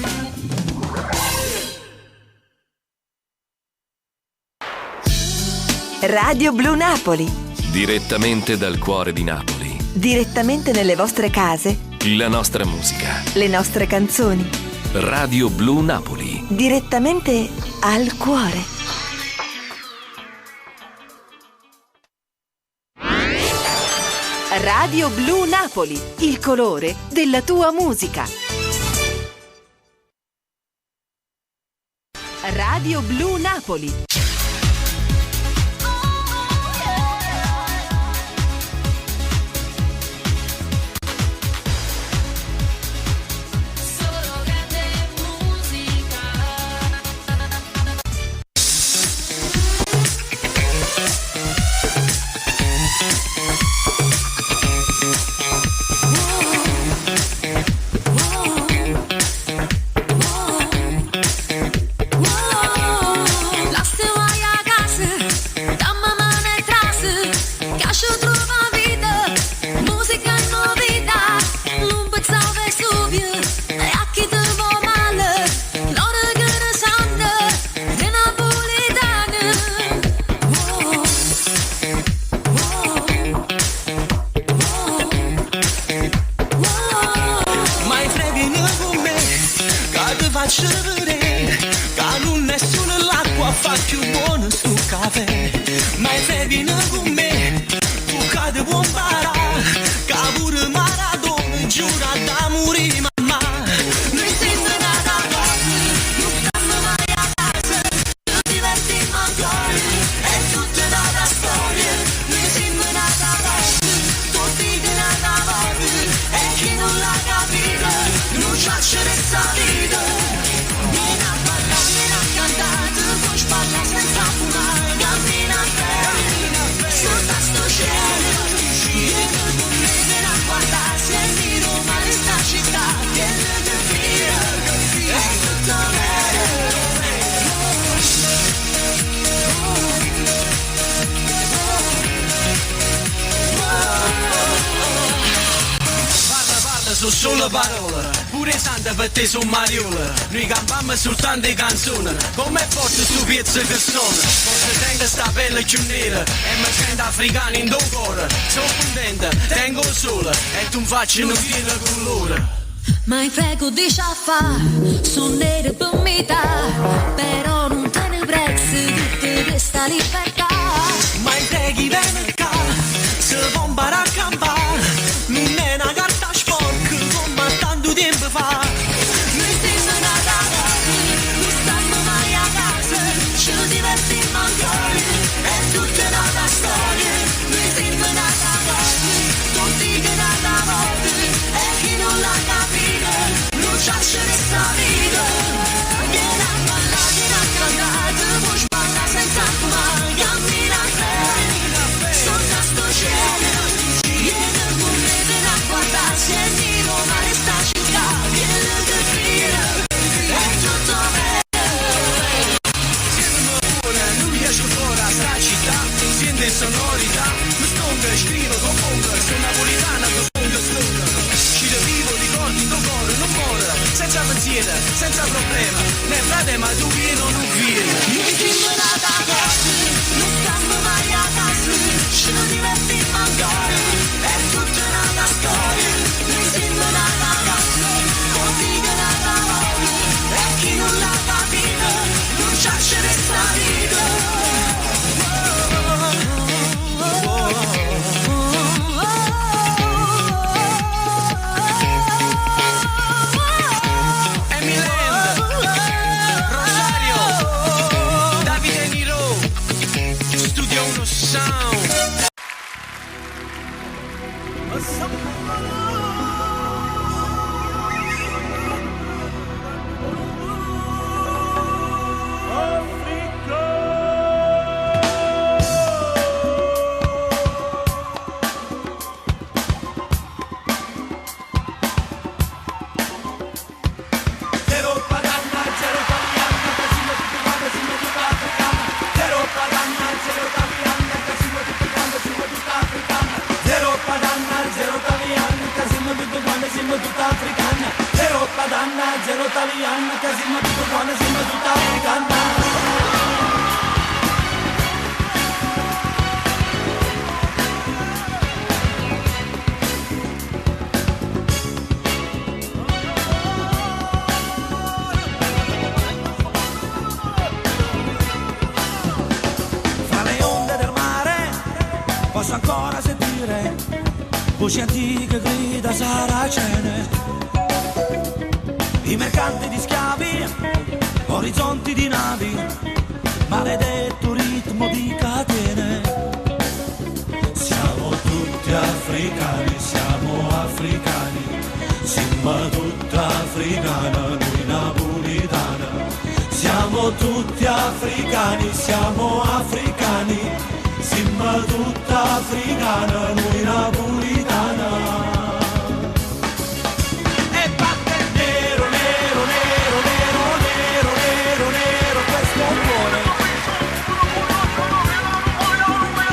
Radio Blu Napoli. Direttamente dal cuore di Napoli. Direttamente nelle vostre case. La nostra musica. Le nostre canzoni. Radio Blu Napoli. Direttamente al cuore. Radio Blu Napoli, il colore della tua musica. Radio Blu Napoli. faccio vedere che non è solo l'acqua fa più buono sto caffè, ma se vieni con me tu cade buon para che pure Maradona giura d'amore mamma non senza nada non stanno mai a casa non divertiamo ancora è tutta nata storia non sembra nata voce tutti che nata voce e chi non l'ha capito non c'è resta vita. Balla senza fumare, cammina bene, sotto sto cielo, vieni con me per a guardare, senti Roma di sta città, che ne capire, è tutto vero. sono solo parole, pure santa per te sono mariola. Noi campiamo soltanto le canzoni, com'è forte sto pezzo che suona. Forse tengo sta pelle più nera e mi sento africano in tuo cuore. Sono contenta, tengo il sole e tu mi facci non tiene colore. Ma in frego di sciaffa, sono nere per metà, però non te ne prezzi tutta questa libertà. Ma in freghi venerdì, se può imparare a campare, non è una carta sporca come tanto tempo fa. Noi siamo nati a casa, non stiamo mai a casa, ci divertiamo ancora, è tutta un'altra storia. Noi siamo nati a casa, non dico nata a volte, e chi non l'ha capito, non c'ha questa vita. Vieni a ballare, vieni a cantare, puoi sballare senza fumare, cammina a te, sotto sto cielo. Vieni con me, vieni a guardare, sentilo male sta città, vieni che fila, è tutto bello. Siamo ora, non riesco fuori a sta città, sente sonorità, mi stongo, scrivo, compongo, sono napolitana, compongo, stongo. Ci vivo, ricordi, tuo cuore, non muore, senza pensiero, senza problema, né frate ma tu vieni o non vieni. Noi siamo nati a casa, non stiamo mai a casa, ci divertiamo ancora, è tutta un'altra storia. Noi siamo nati a casa, non dico nata a volte, e chi non l'ha capito, non c'ha questa vita. Posso ancora sentire voci antiche grida saracene, i mercanti di schiavi, orizzonti di navi, maledetto ritmo di catene. Siamo tutti africani, siamo africani, siamo tutta africana, noi napolitana. Siamo tutti africani, siamo africani, siamo tutta africana, noi napolitana. E batte nero, nero, nero, nero, nero, nero, nero, questo cuore.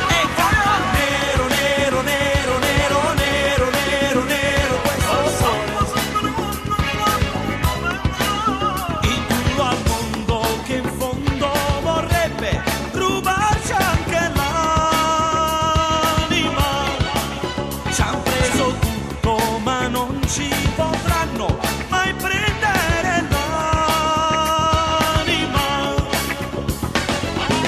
E batte nero, nero, nero, nero, nero, nero, nero, questo sole. Il culo al mondo che in fondo vorrebbe rubarci anche non ci potranno mai prendere l'anima.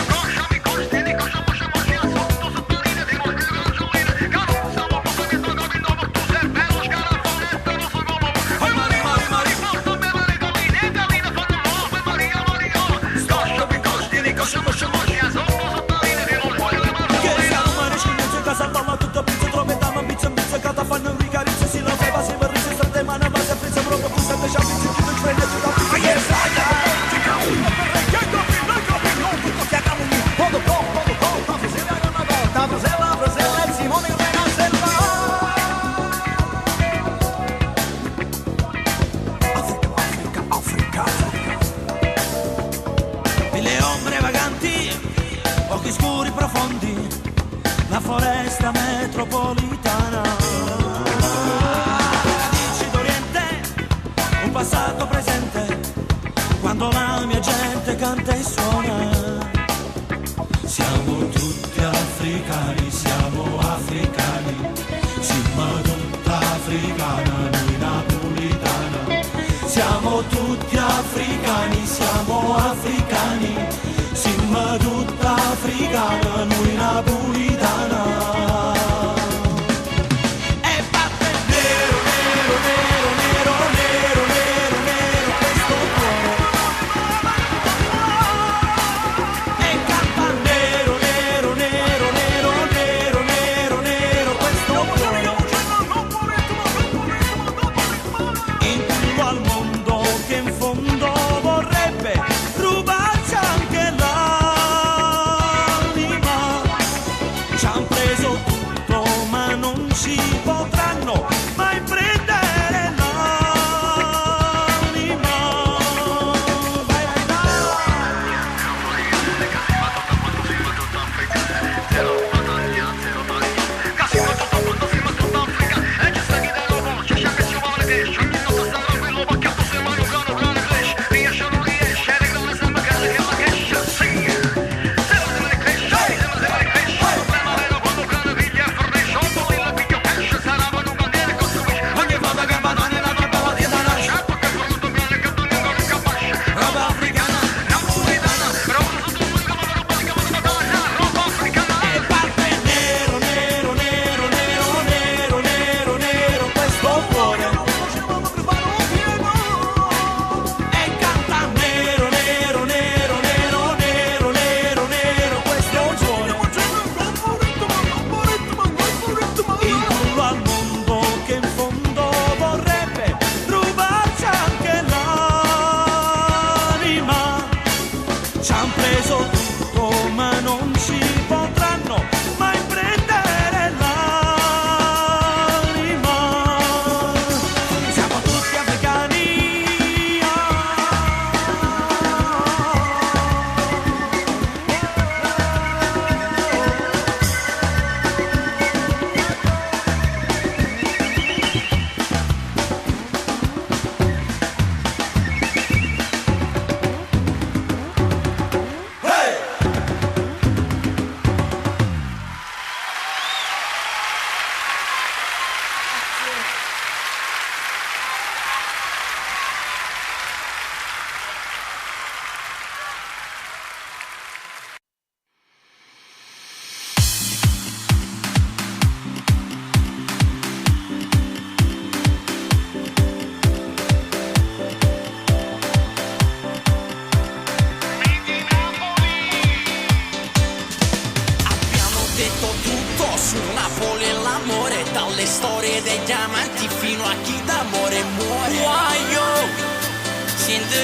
Lasciami costi di cosa possiamo sia sotto sottolinea di nostri gasolline. Caro, stiamo proprio capendo tu serve lo scalafone e te lo so come. Oi Maria, posto me le come Italina fanno l'uomo Maria, Maria. Lasciami costi di cosa possiamo sia sotto sottolinea di nostri gasolline. Che siamo maresci, non c'è casa dalla tutta pizza, troviamo pizza, cata fanno i carizi, si la feva, si verri, si strette, ma ne va se pizza, proprio tu sente, c'ha pizza, chi tu prende, ci da pizza. Yes, le ombre vaganti, occhi scuri profondi, la foresta metropolitana. Dici passato, presente, quando la mia gente canta e suona. Siamo tutti africani, siamo africani, siamo tutta africana, noi napolitana. Siamo tutti africani, siamo africani, siamo tutta africana, noi napolitana.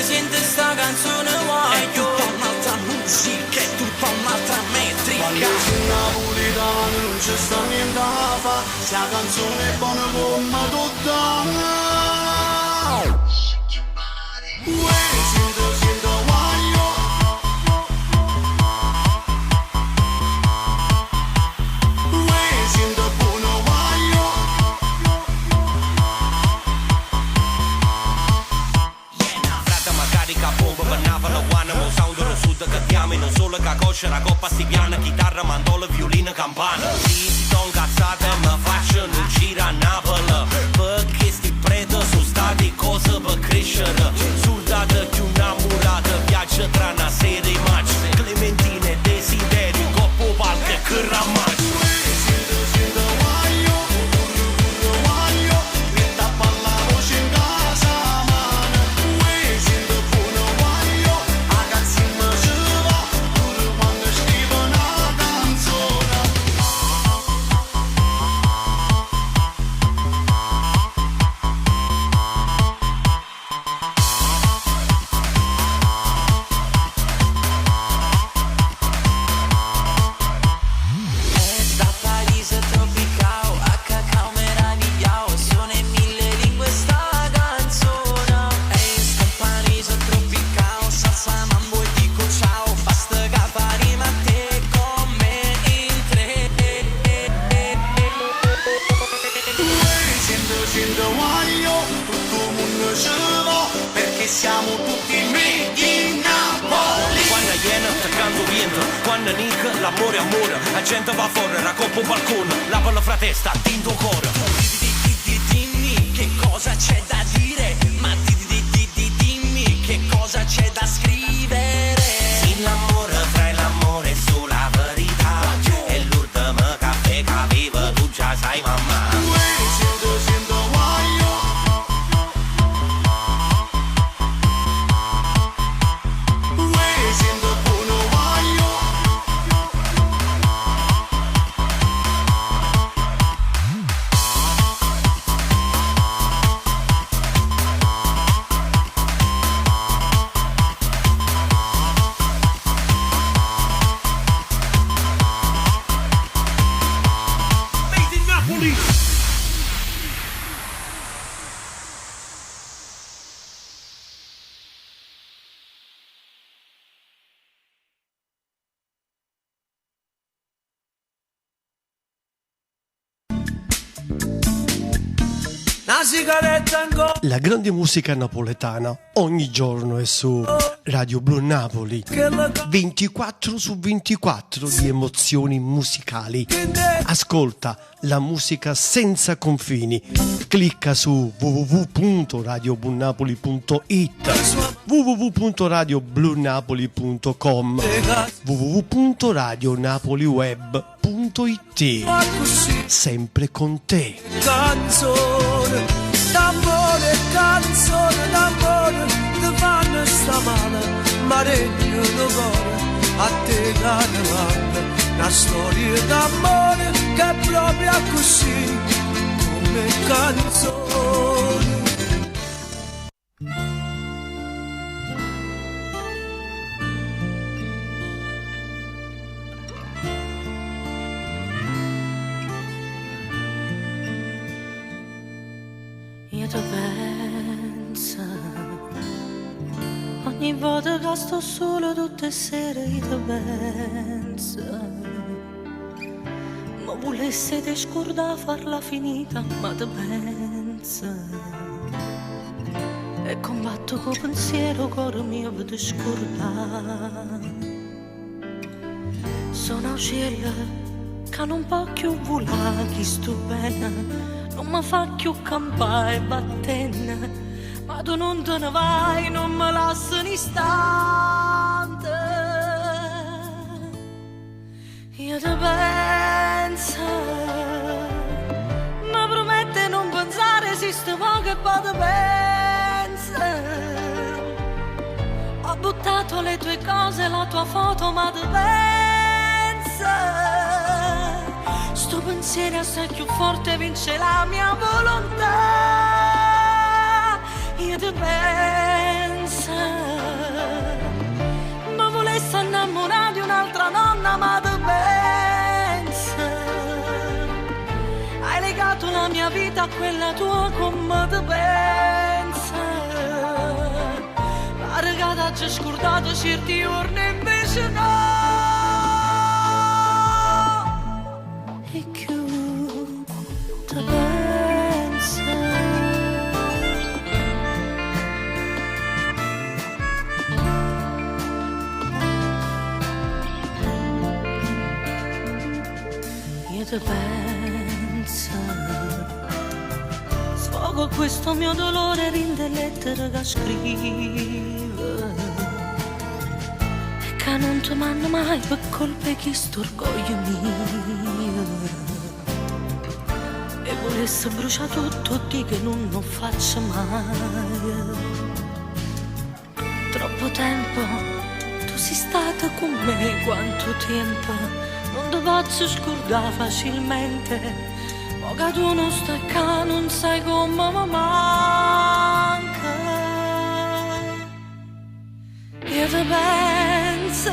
Sente sta canzone, è tutta un'altra musica, è tutta un'altra metrica. Quando sei napolitano non c'è sta niente da fa, sta canzone è buona come tutta. Sento guaglio. Sento buono guaglio. Frate ma carica bomba per Napoli, Guanamo, sound dello sud che chiami, non solo che cosce, la coppa stiviana, chitarra, mandola, violino, campana. Sì, sto incazzate, ma faccio non gira a Napoli, perché sti preti sono stati cose per crescere. Soldate più innamorate, viaggia tra una serie di match, Clementine, desideri, coppo palche, che ramaccio. siamo tutti made in Napoli. Quando iena attaccando viento, quando nica l'amore amore, la gente va fuori, raccoppa un balcone, lava la fratesta, tinto cuore. Dimmi che cosa c'è da dire, ma dimmi che cosa c'è da scrivere. Sì, l'amore fra l'amore sulla verità, è l'ultimo caffè che aveva, tu già sai mamma. La grande musica napoletana ogni giorno è su Radio Blu Napoli. 24 su 24 di emozioni musicali. Ascolta la musica senza confini. Clicca su www.radioblunapoli.it, www.radioblunapoli.com, www.radionapoliweb.it. Sempre con te. Canzone d'amore, ti fanno sta male, ma regno d'amore, a te canelata, una storia d'amore che è proprio così, come canzone. Io ti penso, ogni volta che sto solo tutte le sere io ti penso. Ma volesse te scordare farla finita, ma ti penso. E combatto col pensiero, cuore mio, per te scordare. Sono uccello che non può più volare, chi sto bene. Non mi fa più campare e battenne, ma tu non te ne vai, non mi lasci un istante. Io ti penso, mi promette non pensare, esiste poco e poi ti penso. Ho buttato le tue cose, la tua foto, ma ti penso. Sto pensiero assai più forte vince la mia volontà. Io ti penso, ma volessi innamorare di un'altra nonna, ma ti penso. Hai legato la mia vita a quella tua come ti penso. La regata ci ha scordato certi giorni invece no. E più ti penso. Io ti penso. Sfogo questo mio dolore in delle lettere che scrivo. E che non ti mando mai per colpe che sto orgoglio mio. E volesse bruciare tutto di che non lo faccio mai. Troppo tempo tu sei stata con me, quanto tempo non ti posso scordare facilmente. Ora tu non stai qua, non sai come mi manca. Io ti penso.